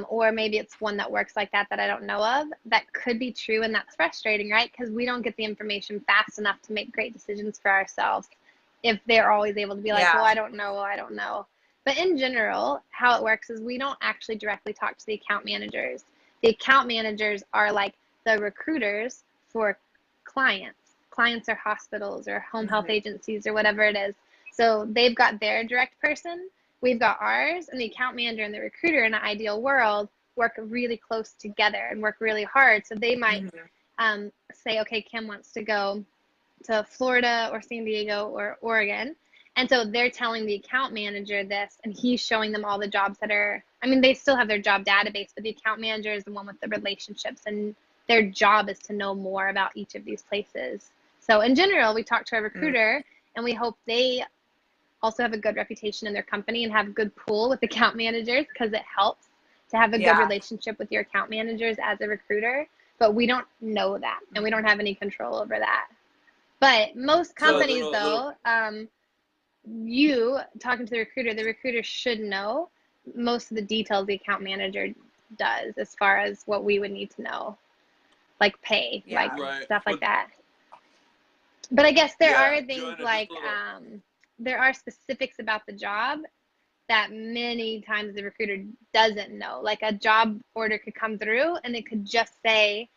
or maybe it's one that works like that I don't know of, that could be true, and that's frustrating, right? Because we don't get the information fast enough to make great decisions for ourselves if they're always able to be like, well, I don't know. But in general, how it works is we don't actually directly talk to the account managers. The account managers are like the recruiters for clients. Clients are hospitals or home health agencies or whatever it is. So they've got their direct person, we've got ours, and the account manager and the recruiter in an ideal world work really close together and work really hard. So they might say, okay, Kim wants to go to Florida or San Diego or Oregon. And so they're telling the account manager this, and he's showing them all the jobs that are, I mean, they still have their job database, but the account manager is the one with the relationships, and their job is to know more about each of these places. So in general, we talk to our recruiter, and we hope they also have a good reputation in their company and have a good pool with account managers, because it helps to have a good relationship with your account managers as a recruiter. But we don't know that, and we don't have any control over that. But most companies, you talking to the recruiter should know most of the details the account manager does as far as what we would need to know, like pay, stuff like that. But I guess there are things Joanna, like there are specifics about the job that many times the recruiter doesn't know. Like a job order could come through and it could just say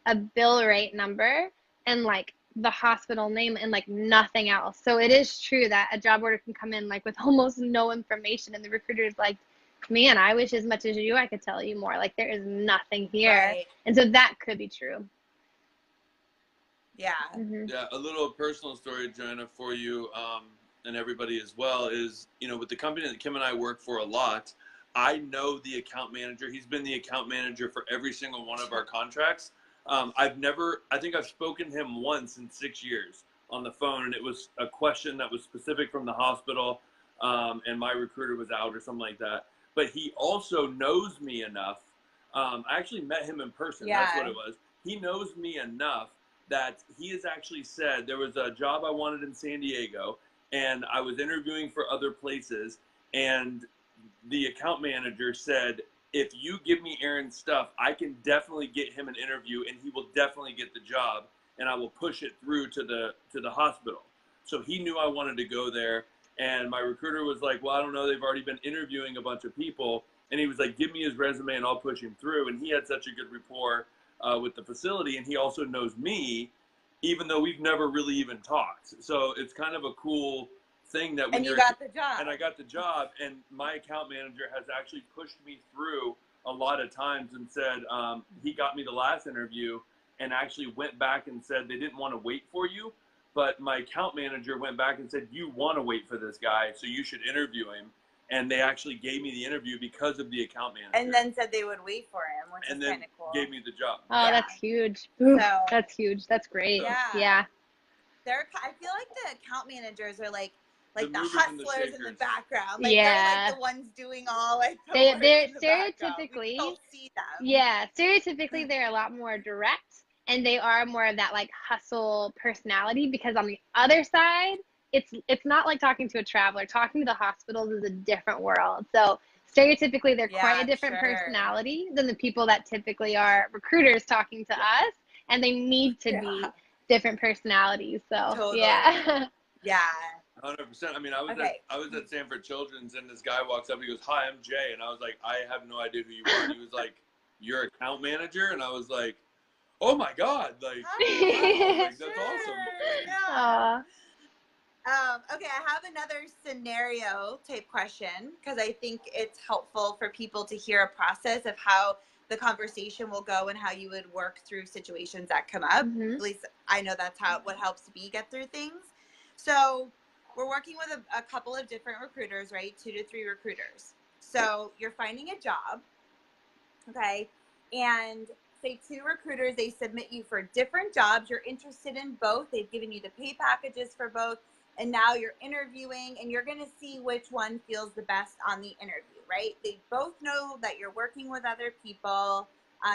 a bill rate number and like the hospital name and like nothing else. So it is true that a job order can come in like with almost no information, and the recruiter is like, man, I wish as much as you I could tell you more. Like there is nothing here. And so that could be true. Yeah. Yeah, a little personal story, Joanna, for you and everybody as well is, with the company that Kim and I work for a lot, I know the account manager. He's been the account manager for every single one of our contracts. I think I've spoken to him once in 6 years on the phone, and it was a question that was specific from the hospital, and my recruiter was out or something like that. But he also knows me enough. I actually met him in person. That's what it was. He knows me enough that he has actually said there was a job I wanted in San Diego, and I was interviewing for other places, and the account manager said, if you give me Erran's stuff, I can definitely get him an interview, and he will definitely get the job, and I will push it through to the hospital. So he knew I wanted to go there, and my recruiter was like, well, I don't know, they've already been interviewing a bunch of people, and he was like, give me his resume and I'll push him through. And he had such a good rapport with the facility, and he also knows me, even though we've never really even talked. So it's kind of a cool thing that when you got the job. And I got the job, and my account manager has actually pushed me through a lot of times and said, he got me the last interview and actually went back and said they didn't want to wait for you, but my account manager went back and said, you want to wait for this guy, so you should interview him. And they actually gave me the interview because of the account manager. And then said they would wait for him, which is kind of cool. Gave me the job. Oh, that's huge. That's huge. That's great. Yeah. I feel like the account managers are like the hustlers in the background. Like they're like the ones doing all like they're stereotypically we don't see them. Yeah, stereotypically they're a lot more direct, and they are more of that like hustle personality, because on the other side, it's not like talking to a traveler. Talking to the hospitals is a different world. So stereotypically they're quite a different personality than the people that typically are recruiters talking to us, and they need to be different personalities. So yeah. 100%. I mean, I was at Sanford Children's, and this guy walks up. He goes, "Hi, I'm Jay," and I was like, "I have no idea who you are." And he was like, "You're account manager," and I was like, "Oh my god!" Like, wow, like that's awesome. Okay, I have another scenario type question, because I think it's helpful for people to hear a process of how the conversation will go and how you would work through situations that come up. At least I know that's what helps me get through things. So we're working with a couple of different recruiters, right? 2 to 3 recruiters. So you're finding a job, okay? And say 2 recruiters, they submit you for different jobs. You're interested in both. They've given you the pay packages for both. And now you're interviewing, and you're going to see which one feels the best on the interview, right? They both know that you're working with other people.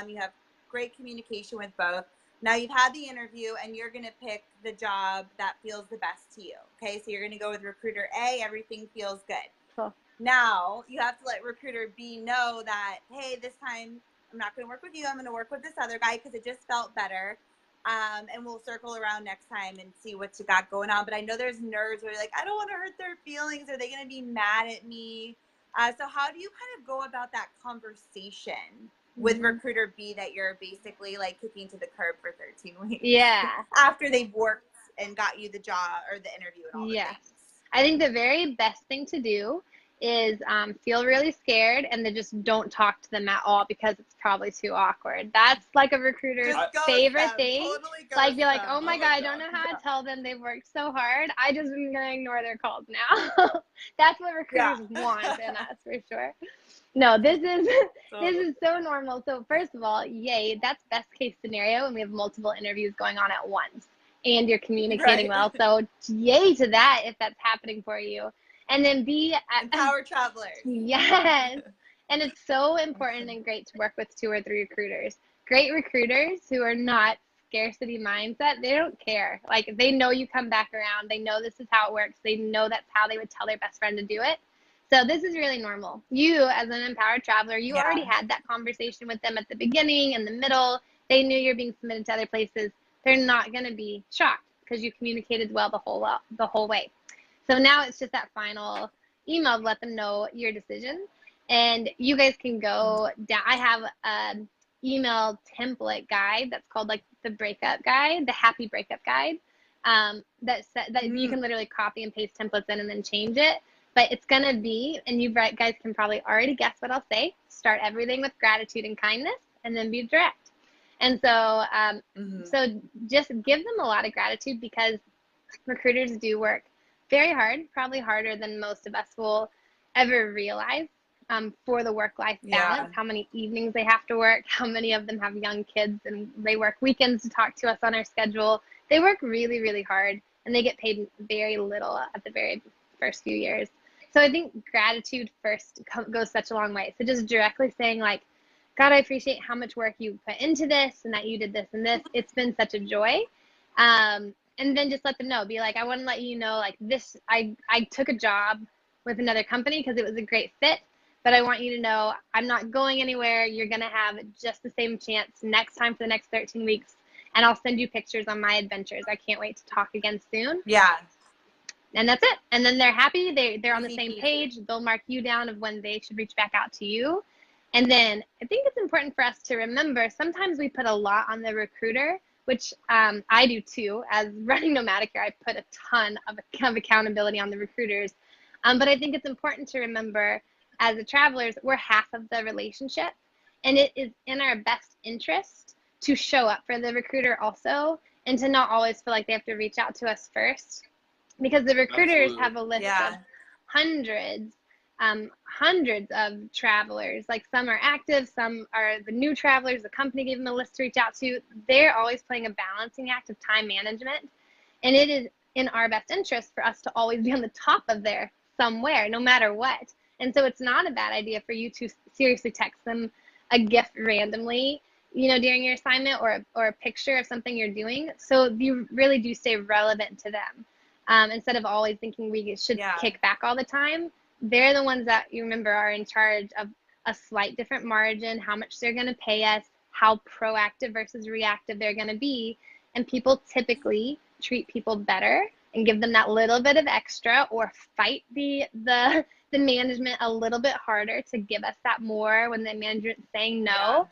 You have great communication with both. Now you've had the interview, and you're going to pick the job that feels the best to you, okay? So you're going to go with recruiter A. Everything feels good. Cool. Now you have to let recruiter B know that, hey, this time I'm not going to work with you. I'm going to work with this other guy because it just felt better. And we'll circle around next time and see what you got going on. But I know there's nerves where you're like, I don't want to hurt their feelings. Are they going to be mad at me? So how do you kind of go about that conversation with recruiter B that you're basically like kicking to the curb for 13 weeks. Yeah. After they've worked and got you the job or the interview and all the things. I think the very best thing to do is feel really scared and then just don't talk to them at all because it's probably too awkward. That's like a recruiter's favorite thing. Totally like be like, oh my God, I don't know how to tell them they've worked so hard. I just am gonna ignore their calls now. That's what recruiters want in us for sure. No, this is so normal. So first of all, yay, that's best case scenario when we have multiple interviews going on at once and you're communicating well. So yay to that if that's happening for you. And then B, empower travelers. Yes. And it's so important and great to work with 2 or 3 recruiters. Great recruiters who are not scarcity mindset, they don't care. Like they know you come back around. They know this is how it works. They know that's how they would tell their best friend to do it. So this is really normal. You as an empowered traveler, you already had that conversation with them at the beginning, in the middle. They knew you're being submitted to other places. They're not going to be shocked because you communicated well the whole way. So now it's just that final email to let them know your decision. And you guys can go down. I have an email template guide that's called like the breakup guide, the happy breakup guide, that you can literally copy and paste templates in and then change it. But it's going to be, and you guys can probably already guess what I'll say, start everything with gratitude and kindness and then be direct. And so, so just give them a lot of gratitude because recruiters do work very hard, probably harder than most of us will ever realize for the work-life balance, how many evenings they have to work, how many of them have young kids and they work weekends to talk to us on our schedule. They work really, really hard and they get paid very little at the very first few years. So I think gratitude first goes such a long way. So just directly saying like, God, I appreciate how much work you put into this and that you did this and this. It's been such a joy. And then just let them know. Be like, I want to let you know, like this, I took a job with another company because it was a great fit. But I want you to know I'm not going anywhere. You're going to have just the same chance next time for the next 13 weeks. And I'll send you pictures on my adventures. I can't wait to talk again soon. Yeah. And that's it. And then they're happy. They're on the same page. They'll mark you down of when they should reach back out to you. And then I think it's important for us to remember, sometimes we put a lot on the recruiter, which I do too. As running Nomadic here, I put a ton of accountability on the recruiters. But I think it's important to remember, as the travelers, we're half of the relationship. And it is in our best interest to show up for the recruiter also, and to not always feel like they have to reach out to us first. Because the recruiters have a list of hundreds of travelers. Like some are active, some are the new travelers. The company gave them a list to reach out to. They're always playing a balancing act of time management. And it is in our best interest for us to always be on the top of there somewhere, no matter what. And so it's not a bad idea for you to seriously text them a gift randomly, you know, during your assignment, or a picture of something you're doing. So you really do stay relevant to them. Instead of always thinking we should kick back all the time. They're the ones that you remember are in charge of a slight different margin, how much they're going to pay us, how proactive versus reactive they're going to be. And people typically treat people better and give them that little bit of extra, or fight the management a little bit harder to give us that more when the management's saying no,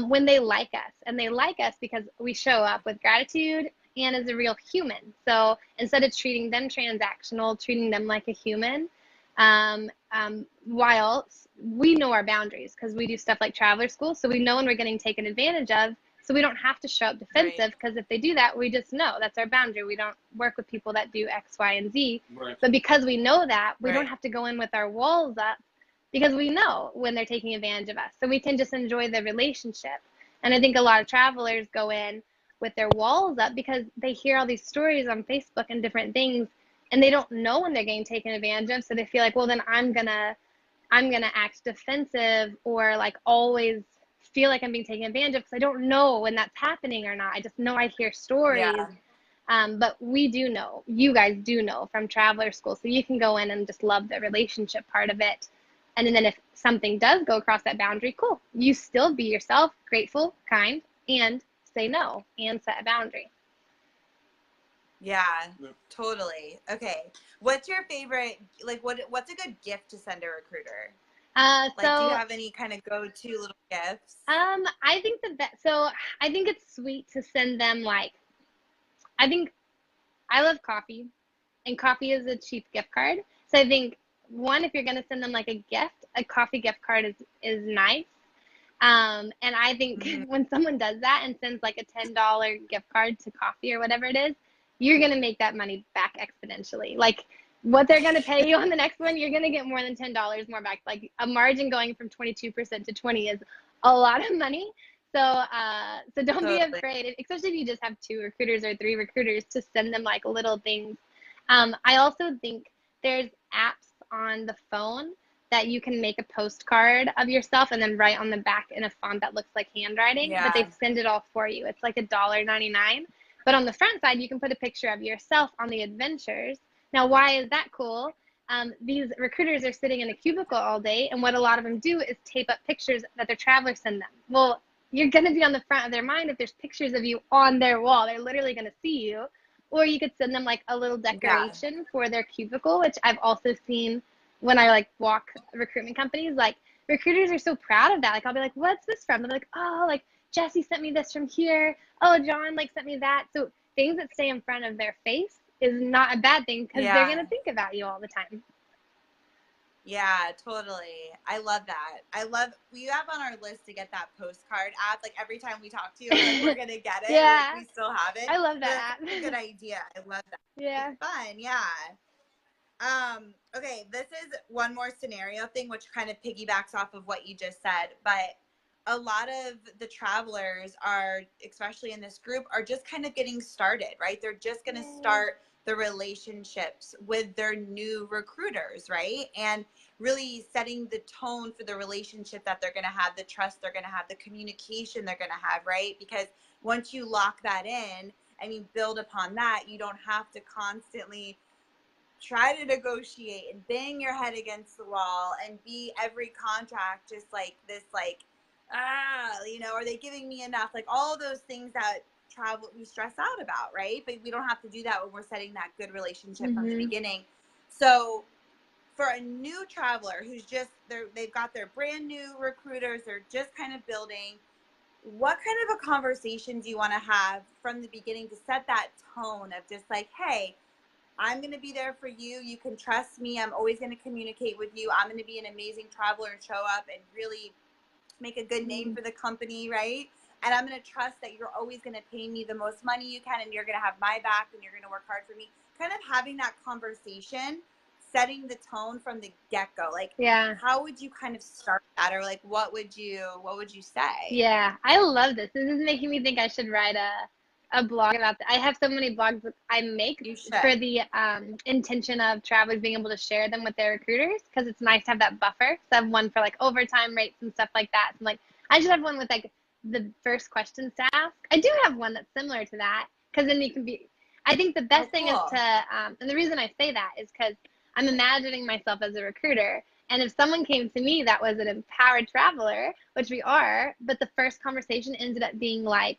when they like us. And they like us because we show up with gratitude and as a real human. So instead of treating them transactional, treating them like a human, while we know our boundaries because we do stuff like traveler school. So we know when we're getting taken advantage of, so we don't have to show up defensive, because if they do that, we just know that's our boundary. We don't work with people that do X, Y, and Z. But because we know that, we don't have to go in with our walls up, because we know when they're taking advantage of us. So we can just enjoy the relationship. And I think a lot of travelers go in with their walls up because they hear all these stories on Facebook and different things, and they don't know when they're getting taken advantage of. So they feel like, well, then I'm gonna act defensive, or like always feel like I'm being taken advantage of, because I don't know when that's happening or not. I just know I hear stories. But we do know, you guys do know from traveler school, so you can go in and just love the relationship part of it. And then if something does go across that boundary, cool. You still be yourself, grateful, kind, and say no, and set a boundary. Yeah, totally. Okay. What's your favorite, like what's a good gift to send a recruiter? Like, do you So have any kind of go-to little gifts? I think so I think it's sweet to send them like, I think I love coffee, and coffee is a cheap gift card. So I think one, if you're gonna send them like a gift, a coffee gift card is nice. And I think when someone does that and sends like a $10 gift card to coffee or whatever it is, you're gonna make that money back exponentially. Like what they're gonna pay you on the next one, you're gonna get more than $10 more back. Like a margin going from 22% to 20 is a lot of money. So don't be afraid, especially if you just have 2 recruiters or 3 recruiters, to send them like little things. I also think there's apps on the phone that you can make a postcard of yourself and then write on the back in a font that looks like handwriting, but they send it all for you. It's like $1.99. But on the front side, you can put a picture of yourself on the adventures. Now, why is that cool? These recruiters are sitting in a cubicle all day, and what a lot of them do is tape up pictures that their travelers send them. Well, you're going to be on the front of their mind if there's pictures of you on their wall. They're literally going to see you. Or you could send them like a little decoration for their cubicle, which I've also seen when I like walk recruitment companies. Like recruiters are so proud of that. Like I'll be like, what's this from? They're like, oh, like Jesse sent me this from here. Oh, John like sent me that. So things that stay in front of their face is not a bad thing, because they're going to think about you all the time. Yeah, totally. I love that. We have on our list to get that postcard app. Like every time we talk to you, like, we're going to get it. Yeah. Like, we still have it. I love that app. Good idea. I love that. Yeah. It's fun. Yeah. Okay. This is one more scenario thing, which kind of piggybacks off of what you just said, but a lot of the travelers are, especially in this group, are just kind of getting started, right? They're just going to start the relationships with their new recruiters, right? And really setting the tone for the relationship that they're going to have, the trust they're going to have, the communication they're going to have, right? Because once you lock that in and you build upon that, you don't have to constantly try to negotiate and bang your head against the wall and be every contract just like this, like, are they giving me enough? Like all those things that we stress out about, right? But we don't have to do that when we're setting that good relationship from the beginning. So for a new traveler who's just, they've got their brand new recruiters, they're just kind of building, what kind of a conversation do you want to have from the beginning to set that tone of just like, hey, I'm going to be there for you. You can trust me. I'm always going to communicate with you. I'm going to be an amazing traveler and show up and really make a good name for the company, right? And I'm going to trust that you're always going to pay me the most money you can, and you're going to have my back, and you're going to work hard for me. Kind of having that conversation, setting the tone from the get-go. Like, how would you kind of start that? Or like, what would you say? Yeah, I love this. This is making me think I should write a blog about that. I have so many blogs that I make for the intention of travelers being able to share them with their recruiters, because it's nice to have that buffer. So I have one for like overtime rates and stuff like that. So I'm like, I should have one with like the first questions to ask. I do have one that's similar to that, because then you can be, I think the best thing is to, and the reason I say that is because I'm imagining myself as a recruiter. And if someone came to me that was an empowered traveler, which we are, but the first conversation ended up being like,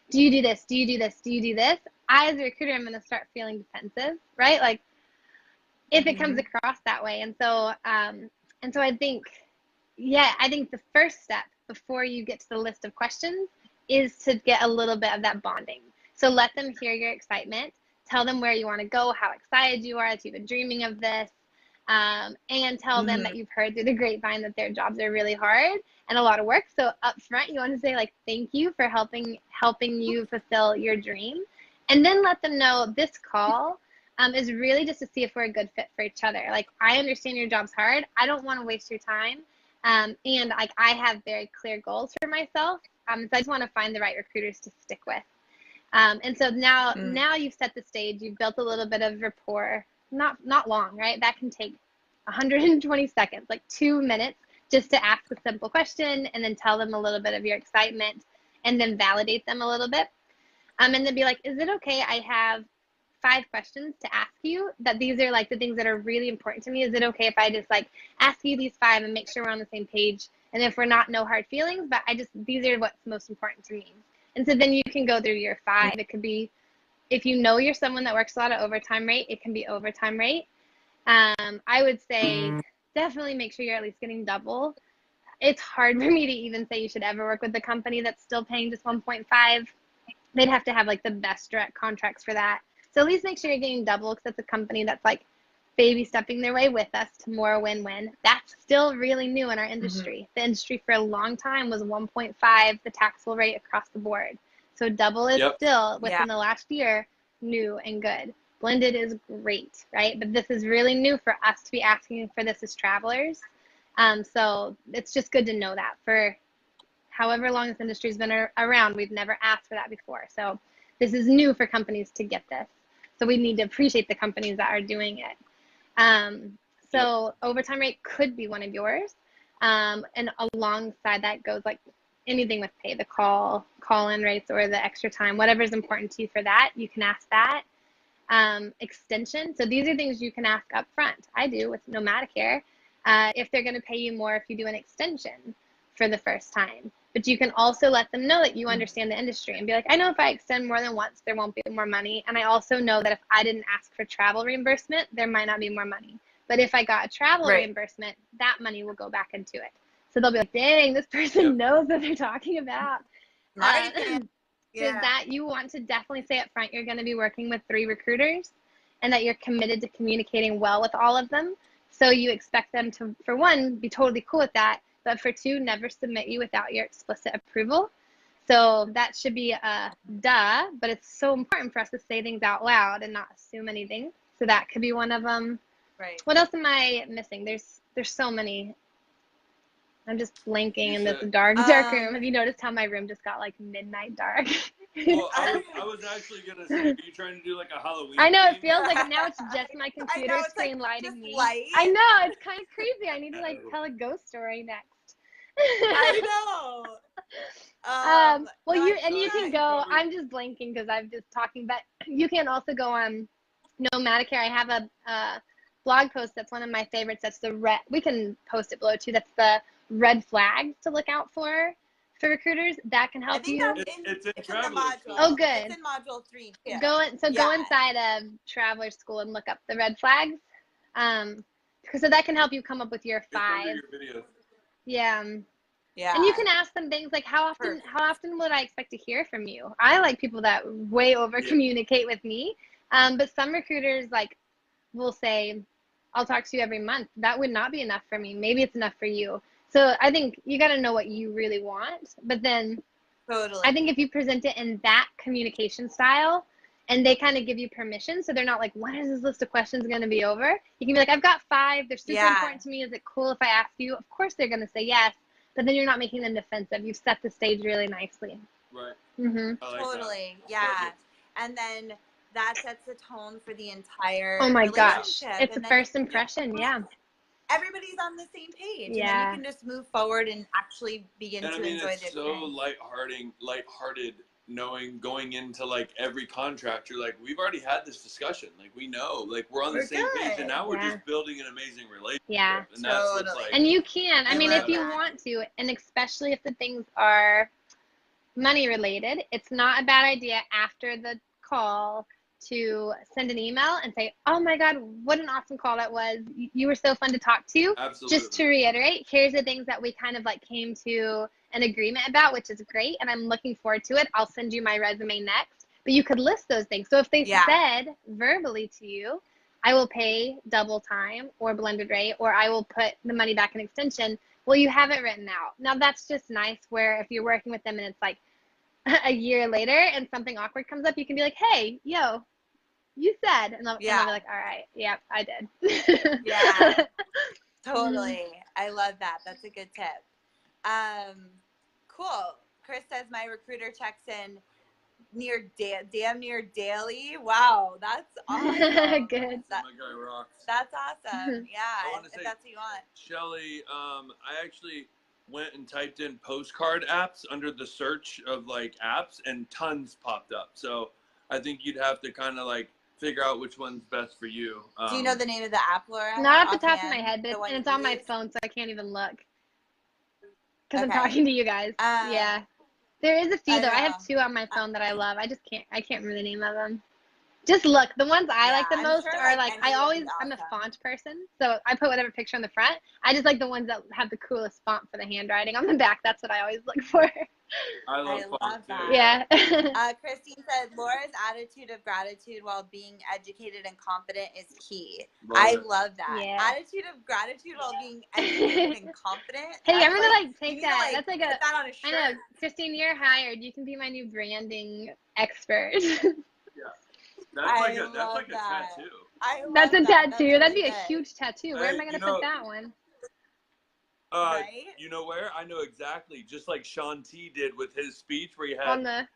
do you do this? Do you do this? Do you do this? I, as a recruiter, am going to start feeling defensive, right? Like if it comes across that way. And so I think, I think the first step before you get to the list of questions is to get a little bit of that bonding. So let them hear your excitement. Tell them where you want to go, how excited you are, that you've been dreaming of this. And tell them that you've heard through the grapevine that their jobs are really hard and a lot of work. So up front, you want to say like, thank you for helping you fulfill your dream. And then let them know this call is really just to see if we're a good fit for each other. Like, I understand your job's hard. I don't want to waste your time. And like, I have very clear goals for myself. So I just want to find the right recruiters to stick with. And so now you've set the stage, you've built a little bit of rapport, not long, right? That can take 120 seconds, like 2 minutes, just to ask a simple question and then tell them a little bit of your excitement and then validate them a little bit. And then be like, is it okay? I have 5 questions to ask you, that these are like the things that are really important to me. Is it okay if I just like ask you these 5 and make sure we're on the same page? And if we're not, no hard feelings, but these are what's most important to me. And so then you can go through your 5. It could be, if you know you're someone that works a lot of overtime rate, it can be overtime rate. I would say definitely make sure you're at least getting double. It's hard for me to even say you should ever work with a company that's still paying just 1.5. They'd have to have like the best direct contracts for that. So at least make sure you're getting double, because that's a company that's like baby stepping their way with us to more win-win. That's still really new in our industry. The industry for a long time was 1.5, the taxable rate across the board. So double is still within the last year new and good. Blended is great, right? But this is really new for us to be asking for this as travelers. So it's just good to know that for however long this industry's been around, we've never asked for that before. So this is new for companies to get this. So we need to appreciate the companies that are doing it. So overtime rate could be one of yours. And alongside that goes like anything with pay, the call-in rates or the extra time, whatever is important to you for that, you can ask that. Extension. So these are things you can ask up front. I do with Nomadicare. If they're going to pay you more if you do an extension for the first time. But you can also let them know that you understand the industry and be like, I know if I extend more than once, there won't be more money. And I also know that if I didn't ask for travel reimbursement, there might not be more money. But if I got a travel reimbursement, that money will go back into it. So they'll be like, dang, this person knows what they're talking about. That you want to definitely say up front, you're going to be working with 3 recruiters and that you're committed to communicating well with all of them. So you expect them to, for one, be totally cool with that, but for 2, never submit you without your explicit approval. So that should be a duh, but it's so important for us to say things out loud and not assume anything. So that could be one of them. Right. What else am I missing? There's so many. I'm just blanking in this dark room. Have you noticed how my room just got like midnight dark? Well, I was actually gonna say, are you trying to do like a Halloween? I know, theme? it feels like now it's just my computer screen like lighting me. Light. I know, it's kind of creepy. I need to like tell a ghost story next. I know. Well, you can go. I'm just blanking because I'm just talking, but you can also go on Nomadicare. I have a blog post that's one of my favorites. That's the red. We can post it below too. That's the red flags to look out for recruiters. That can help you. It's in the module. Oh, good. It's in module 3 too. Go inside of Traveler School and look up the red flags. So that can help you come up with your 5. Yeah. Yeah. And you can ask them things like, how often would I expect to hear from you? I like people that way over communicate with me. But some recruiters like will say, I'll talk to you every month. That would not be enough for me. Maybe it's enough for you. So I think you got to know what you really want. But then I think if you present it in that communication style and they kind of give you permission, so they're not like, when is this list of questions going to be over? You can be like, I've got 5. They're super important to me. Is it cool if I ask you? Of course they're going to say yes. But then you're not making them defensive. You've set the stage really nicely. Right. Mm-hmm. Totally. Yeah. And then that sets the tone for the entire Oh my gosh. relationship. It's a first impression. Yeah. Everybody's on the same page. Yeah. And then you can just move forward and actually begin to enjoy the experience. It's so lighthearted going into like every contract. You're like, we've already had this discussion. Like, we know, like we're on the same page, and now we're just building an amazing relationship. Yeah. And that's what's like, and you can, I mean, if you want to, and especially if the things are money related, it's not a bad idea after the call to send an email and say, oh my God, what an awesome call that was. You were so fun to talk to. Absolutely. Just to reiterate, here's the things that we kind of like came to an agreement about, which is great. And I'm looking forward to it. I'll send you my resume next. But you could list those things. So if they said verbally to you, I will pay double time or blended rate, or I will put the money back in extension. Well, you have it written out. Now that's just nice where if you're working with them and it's like a year later and something awkward comes up, you can be like, hey, yo, you said, and they'll be like, all right, yeah, I did. Yeah, totally. I love that. That's a good tip. Cool. Chris says my recruiter checks in damn near daily. Wow, that's awesome. Good. My guy rocks. That's awesome. Yeah, if say, that's what you want. Shelly, I actually went and typed in postcard apps under the search of like apps, and tons popped up. So I think you'd have to kind of like figure out which one's best for you. Do you know the name of the app, Laura? Not off the top of my head, but it's on my phone, so I can't even look. Because I'm talking to you guys. Yeah. There is a few, though. I have 2 on my phone that I love. I can't remember the name of them. Just look. The ones I like the I'm most sure, are like, I any would always, be I'm a awesome. font person. So I put whatever picture on the front. I just like the ones that have the coolest font for the handwriting on the back. That's what I always look for. I love love font too. that. Yeah. Christine said Laura's attitude of gratitude while being educated and confident is key. I love that. Yeah. Attitude of gratitude while being educated and confident. Hey, I'm That's gonna like take you need that. to, like, That's like put a, that on a shirt. I know, Christine, you're hired. You can be my new branding expert. That's like a tattoo. That's a that. tattoo. That's That'd be really a good. huge tattoo. Where am I gonna put that one? Right? You know where? I know exactly. Just like Sean T did with his speech where he had On the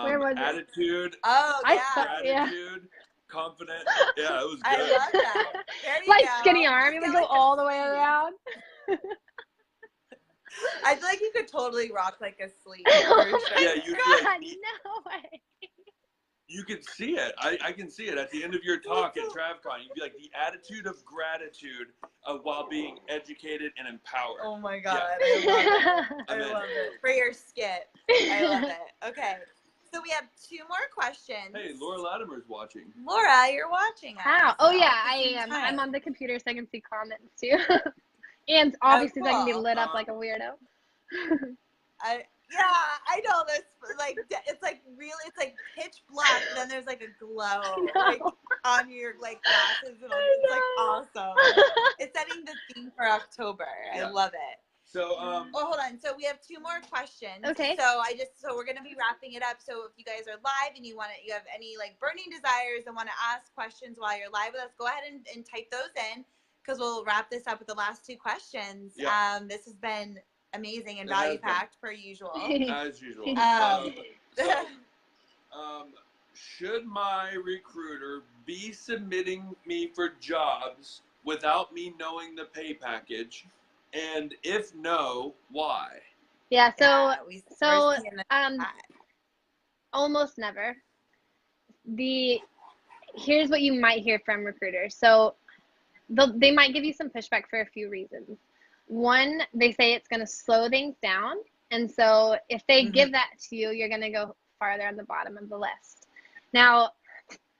where was attitude, Oh, gratitude, confident. Yeah, it was good. I love that. There you like go. skinny arm. You would go all the way around. I feel like you could totally rock like a sleeve. Oh For sure. Yeah, you God, no way. You can see it. I can see it at the end of your talk at TravCon. You'd be like, the attitude of gratitude while being educated and empowered. Oh my God. Yeah. I love it. For your skit. I love it. Okay. So we have 2 more questions. Hey, Laura Latimer's watching. Laura, you're watching us. How? Oh yeah, I am. I'm on the computer so I can see comments too. And obviously so I can be lit up like a weirdo. Yeah, I know this. Like, it's like really, it's like pitch black. Then there's like a glow, like on your like glasses, and it's like awesome. It's setting the theme for October. I love it. So, oh, hold on. So we have 2 more questions. Okay. So we're gonna be wrapping it up. So if you guys are live and you have any like burning desires and want to ask questions while you're live with us, go ahead and type those in, because we'll wrap this up with the last 2 questions. Yeah. This has been amazing and value packed per usual. As usual. Should my recruiter be submitting me for jobs without me knowing the pay package? And if no, why? Yeah, so almost never. Here's what you might hear from recruiters. So they might give you some pushback for a few reasons. One, they say it's going to slow things down. And so if they give that to you, you're going to go farther on the bottom of the list. Now,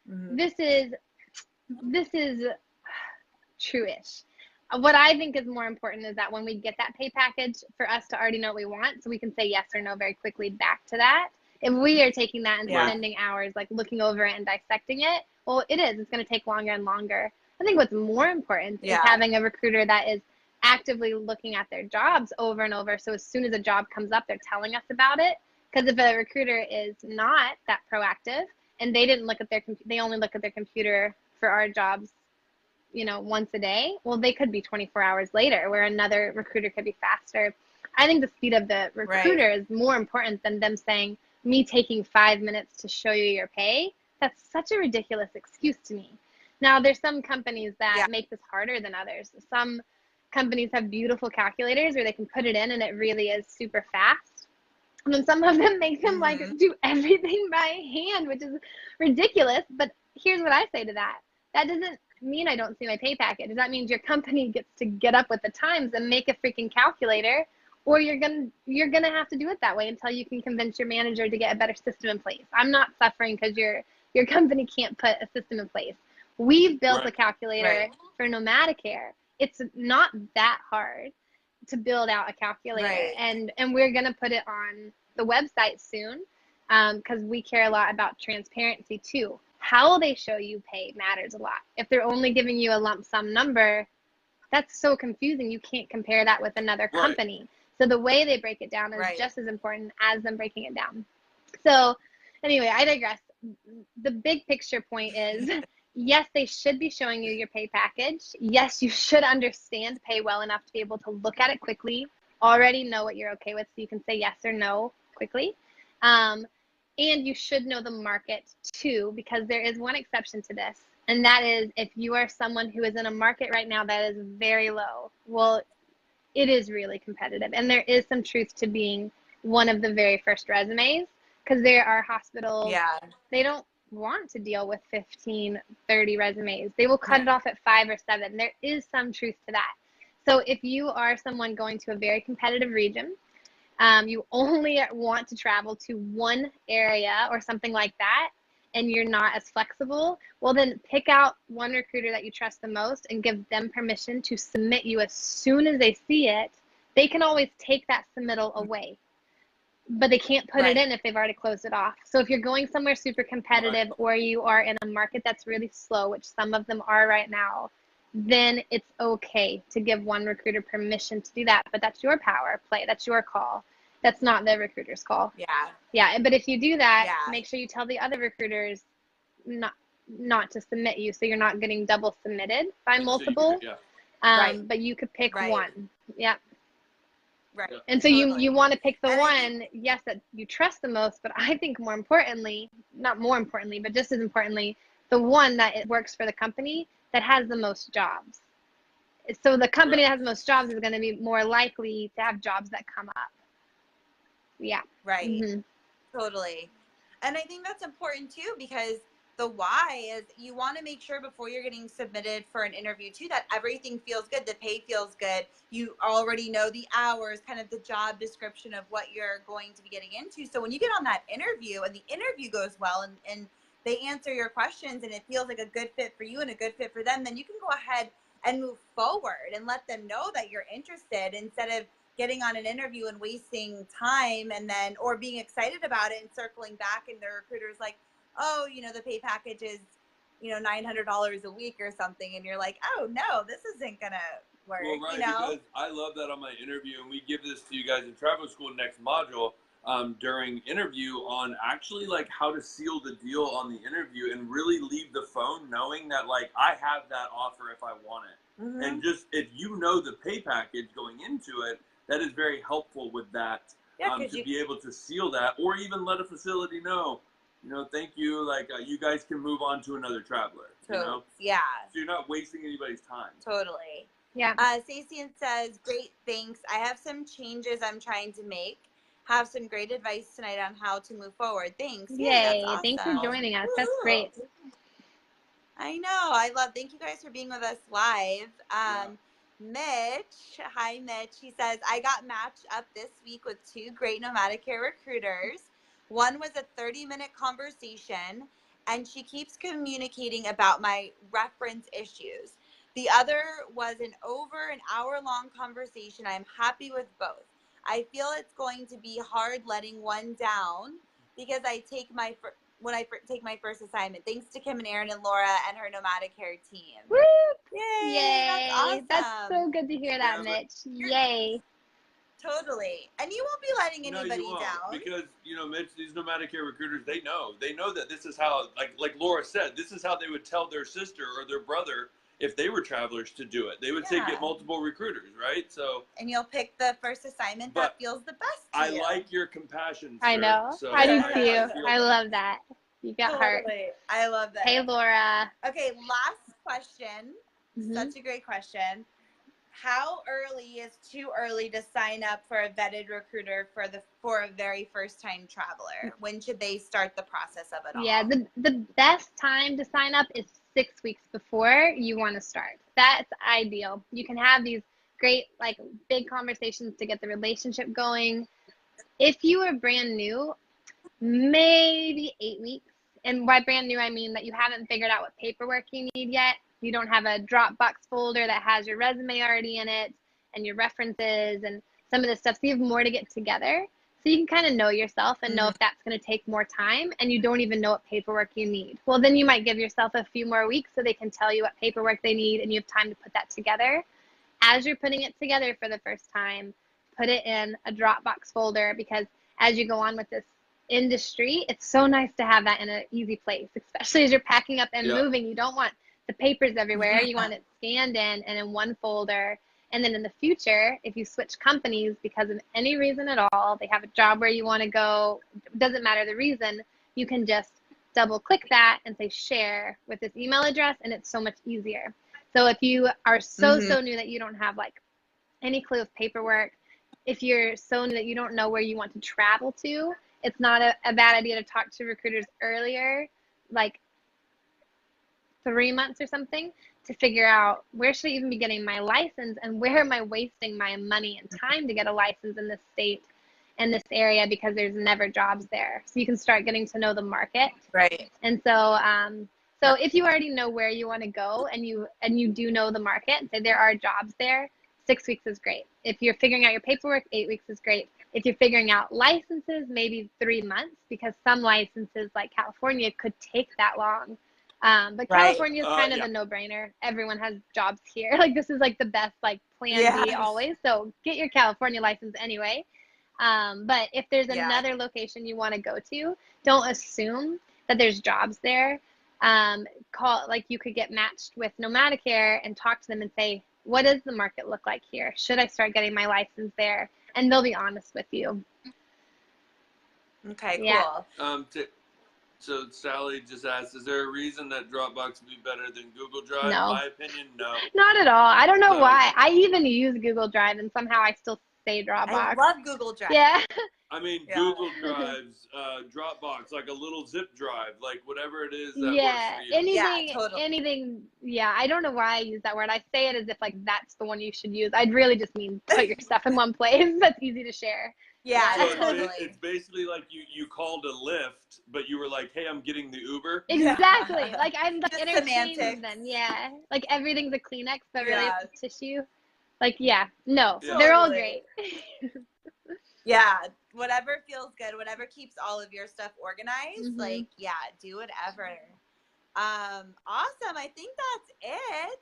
this is true-ish. What I think is more important is that when we get that pay package, for us to already know what we want, so we can say yes or no very quickly back to that. If we are taking that and spending hours like looking over it and dissecting it, well, it's going to take longer and longer. I think what's more important is having a recruiter that is actively looking at their jobs over and over. So as soon as a job comes up, they're telling us about it. Because if a recruiter is not that proactive and they didn't look at they only look at their computer for our jobs, once a day, well, they could be 24 hours later, where another recruiter could be faster. I think the speed of the recruiter is more important than them saying, me taking 5 minutes to show you your pay. That's such a ridiculous excuse to me. Now, there's some companies that make this harder than others. Some companies have beautiful calculators where they can put it in and it really is super fast. And then some of them make them like do everything by hand, which is ridiculous. But here's what I say to that. That doesn't mean I don't see my pay package. That means your company gets to get up with the times and make a freaking calculator, or you're gonna have to do it that way until you can convince your manager to get a better system in place. I'm not suffering because your company can't put a system in place. We've built a calculator for Nomadicare. It's not that hard to build out a calculator, and we're gonna put it on the website soon, because we care a lot about transparency too. How they show you pay matters a lot. If they're only giving you a lump sum number, that's so confusing. You can't compare that with another company. So the way they break it down is just as important as them breaking it down. So anyway, I digress. The big picture point is, yes, they should be showing you your pay package. Yes, you should understand pay well enough to be able to look at it quickly, already know what you're okay with so you can say yes or no quickly. And you should know the market too, because there is one exception to this, and that is if you are someone who is in a market right now that is very low. Well, it is really competitive, and there is some truth to being one of the very first resumes, because there are hospitals, they don't want to deal with 15, 30 resumes. They will cut it off at 5 or 7. There is some truth to that. So if you are someone going to a very competitive region, you only want to travel to one area or something like that, and you're not as flexible, well, then pick out one recruiter that you trust the most and give them permission to submit you as soon as they see it. They can always take that submittal away, but they can't put it in if they've already closed it off. So if you're going somewhere super competitive or you are in a market that's really slow, which some of them are right now, then it's okay to give one recruiter permission to do that. But that's your power play. That's your call. That's not the recruiter's call. Yeah. But if you do that, make sure you tell the other recruiters not to submit you, so you're not getting double submitted by multiple. But you could pick one. Yeah. And so you want to pick the one, yes, that you trust the most, but I think more importantly, not more importantly, but just as importantly, the one that it works for the company that has the most jobs. So the company that has the most jobs is going to be more likely to have jobs that come up. Yeah. Totally. And I think that's important too, because the why is you want to make sure before you're getting submitted for an interview too, that everything feels good, the pay feels good, you already know the hours, kind of the job description of what you're going to be getting into. So when you get on that interview and the interview goes well and they answer your questions and it feels like a good fit for you and a good fit for them, then you can go ahead and move forward and let them know that you're interested, instead of getting on an interview and wasting time and then, or being excited about it and circling back and the recruiter's like, oh, you know, the pay package is, you know, $900 a week or something. And you're like, oh no, this isn't gonna work. Well, right, you know? Because I love that on my interview, and we give this to you guys in travel school next module during interview on actually like how to seal the deal on the interview and really leave the phone knowing that like I have that offer if I want it. And just if you know the pay package going into it, that is very helpful with that to be able to seal that, or even let a facility know, you know, thank you, like you guys can move on to another traveler. You know? Yeah. So you're not wasting anybody's time. Totally. Yeah. Stacey says, great, thanks. I have some changes I'm trying to make. Have some great advice tonight on how to move forward. Thanks. Yay. That's awesome. Thanks for joining us. That's great. I know. Thank you guys for being with us live. Mitch, hi Mitch. He says, I got matched up this week with two great nomadic care recruiters. One was a 30-minute conversation, and she keeps communicating about my reference issues. The other was over an hour-long conversation. I'm happy with both. I feel it's going to be hard letting one down because when I take my first assignment. Thanks to Kim and Erran and Laura and her nomadic hair team. Woo! Yay! Yay! That's awesome. That's so good to hear that, Mitch. Yay! Totally. And you won't be letting anybody down. Because, you know, Mitch, these nomadic care recruiters, they know that this is how, like Laura said, this is how they would tell their sister or their brother if they were travelers to do it. They would say get multiple recruiters, right? So. And you'll pick the first assignment that feels the best to you. I like your compassion, I know. So I do too. I love that. You got heart. I love that. Hey, Laura. Okay, last question. Such a great question. How early is too early to sign up for a vetted recruiter for a very first time traveler? When should they start the process of it all? Yeah, the best time to sign up is 6 weeks before you want to start. That's ideal. You can have these great, like, big conversations to get the relationship going. If you are brand new, maybe 8 weeks. And by brand new, I mean that you haven't figured out what paperwork you need yet. You don't have a Dropbox folder that has your resume already in it and your references and some of the stuff. So you have more to get together. So you can kind of know yourself and know if that's going to take more time and you don't even know what paperwork you need. Well, then you might give yourself a few more weeks so they can tell you what paperwork they need and you have time to put that together. As you're putting it together for the first time, put it in a Dropbox folder, because as you go on with this industry, it's so nice to have that in an easy place, especially as you're packing up and moving. You don't want the papers everywhere. You want it scanned in and in one folder. And then in the future, if you switch companies because of any reason at all, they have a job where you want to go, doesn't matter the reason, you can just double click that and say share with this email address, and it's so much easier. So if you are so new that you don't have like any clue of paperwork, if you're so new that you don't know where you want to travel to, it's not a bad idea to talk to recruiters earlier, like 3 months or something, to figure out where should I even be getting my license and where am I wasting my money and time to get a license in this state. in this area because there's never jobs there. So you can start getting to know the market. Right. And so, so if you already know where you want to go and you do know the market, say there are jobs there, 6 weeks is great. If you're figuring out your paperwork, 8 weeks is great. If you're figuring out licenses, maybe 3 months, because some licenses like California could take that long. But California is kind of a no-brainer. Everyone has jobs here. Like this is like the best like plan B always. So get your California license anyway. But if there's another location you want to go to, don't assume that there's jobs there. You could get matched with Nomadicare and talk to them and say, what does the market look like here? Should I start getting my license there? And they'll be honest with you. Okay, cool. So Sally just asked, is there a reason that Dropbox would be better than Google Drive? No. My opinion, no. Not at all. I don't know why. I even use Google Drive and somehow I still say Dropbox. I love Google Drive. Yeah. I mean, Google Drives, Dropbox, like a little zip drive, like whatever it is that works for you. Anything. Yeah, I don't know why I use that word. I say it as if like that's the one you should use. I'd really just mean put your stuff in one place that's easy to share. Yeah, so totally. It's basically like you called a Lyft, but you were like, hey, I'm getting the Uber. Exactly. Like I'm like Just interchanging semantics. them. Yeah. Like everything's a Kleenex, but really Yeah. it's a tissue. Like, no, Yeah. they're all great. Yeah, whatever feels good, whatever keeps all of your stuff organized, like, do whatever. Awesome. I think that's it.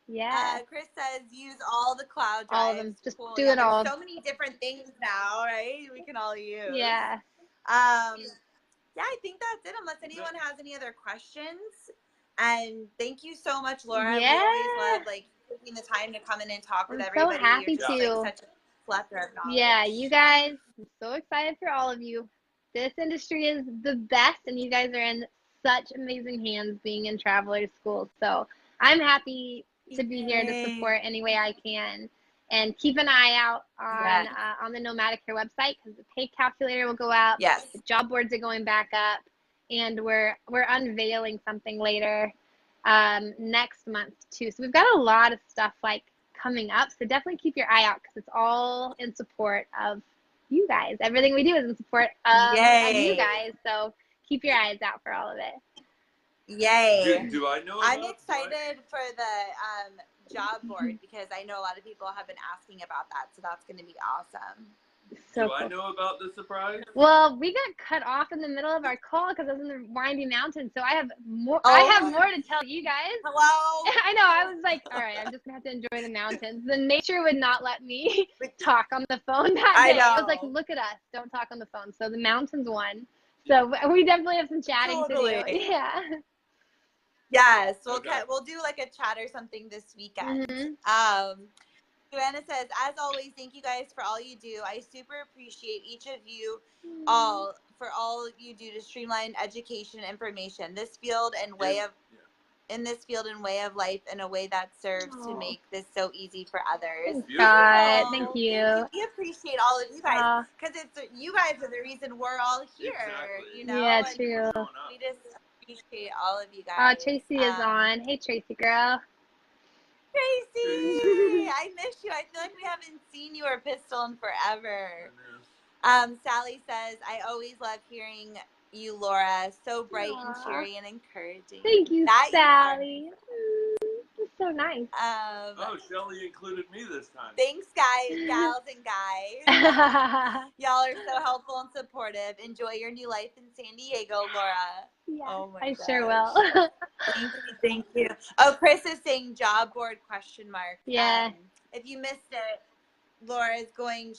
Yeah. Chris says use all the cloud drives. All of them. Just do it it all. There's so many different things now, right? We can all use. Yeah. Yeah, I think that's it, unless anyone has any other questions. And thank you so much, Laura. Yeah. We always love taking the time to come in and talk with everybody. So happy You're just, such a plethora of knowledge. Yeah, you guys, I'm so excited for all of you. This industry is the best, and you guys are in such amazing hands being in traveler school. So I'm happy to be here to support any way I can. And keep an eye out on the Nomadicare website because the pay calculator will go out. Yes. The job boards are going back up, and we're unveiling something later next month too. So we've got a lot of stuff coming up. So definitely keep your eye out because it's all in support of you guys. Everything we do is in support of you guys. So keep your eyes out for all of it. Yay. Do I know? I'm excited for the job board because I know a lot of people have been asking about that. So that's going to be awesome. So do I know about the surprise? Well, we got cut off in the middle of our call because I was in the windy mountains. So I have more. I have more to tell you guys. Hello. I know. I was like, all right, I'm just gonna have to enjoy the mountains. The nature would not let me talk on the phone that day. I was like, look at us, don't talk on the phone. So the mountains won. So we definitely have some chatting to do. Yeah. Yes, we'll do a chat or something this weekend. Joanna says, as always, thank you guys for all you do. I super appreciate each of you all for all you do to streamline education and information. This field and way of life in a way that serves to make this so easy for others. God, thank you. We appreciate all of you guys because you guys are the reason we're all here. Exactly. You know, yeah, true. We just appreciate all of you guys. Oh, Tracy is on. Hey, Tracy girl. Tracy, I miss you. I feel like we haven't seen you or Pistol in forever. Sally says, I always love hearing you, Laura. So bright and cheery and encouraging. Thank you, Sally. That's so nice. Shelly included me this time. Thanks, guys, gals, and guys. Y'all are so helpful and supportive. Enjoy your new life in San Diego, Laura. Yeah, oh my gosh. Sure will. Thank you. Oh, Chris is saying job board ? Yeah. If you missed it, Laura is going.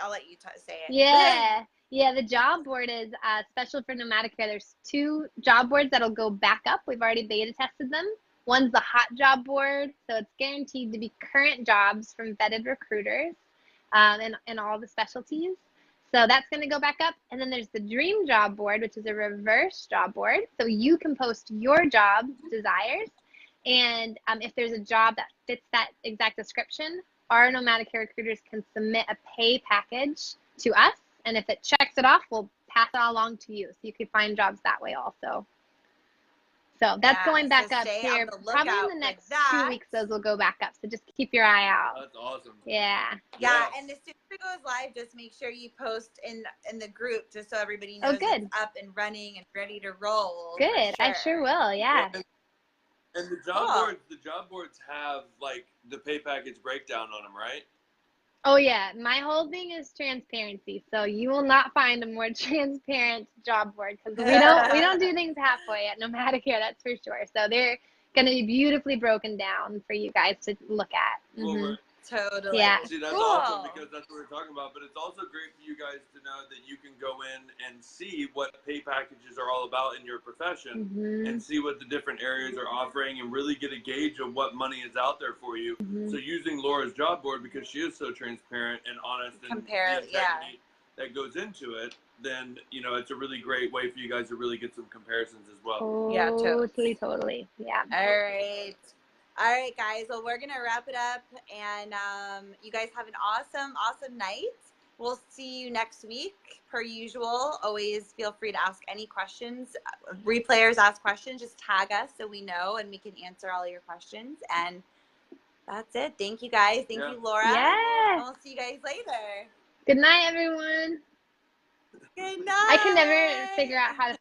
I'll let you say it. Yeah. Yeah, the job board is special for Nomadicare. There's 2 job boards that'll go back up. We've already beta tested them. One's the hot job board, so it's guaranteed to be current jobs from vetted recruiters in all the specialties. So that's going to go back up. And then there's the dream job board, which is a reverse job board. So you can post your job desires. And if there's a job that fits that exact description, our Nomadicare recruiters can submit a pay package to us. And if it checks it off, we'll pass it along to you. So you can find jobs that way also. So that's going back so up stay here. on the Probably in lookout the for next that. 2 weeks, those will go back up. So just keep your eye out. That's awesome. Yeah. Yeah, and as soon as it goes live, just make sure you post in the group just so everybody knows it's up and running and ready to roll. Good. I sure will. Yeah. And the job boards have like the pay package breakdown on them, right? Oh yeah, my whole thing is transparency. So you will not find a more transparent job board because we don't do things halfway at Nomadic here, that's for sure. So they're going to be beautifully broken down for you guys to look at. Well, Totally. Yeah. See, that's awesome because that's what we're talking about. But it's also great for you guys to know that you can go in and see what pay packages are all about in your profession and see what the different areas are offering and really get a gauge of what money is out there for you. So using Laura's job board, because she is so transparent and honest and the integrity that goes into it, then, you know, it's a really great way for you guys to really get some comparisons as well. Totally. Yeah. All right, guys. Well, we're going to wrap it up. And you guys have an awesome night. We'll see you next week, per usual. Always feel free to ask any questions. Replayers ask questions. Just tag us so we know and we can answer all your questions. And that's it. Thank you, guys. Thank you, Laura. Yeah. We'll see you guys later. Good night, everyone. Good night. I can never figure out how to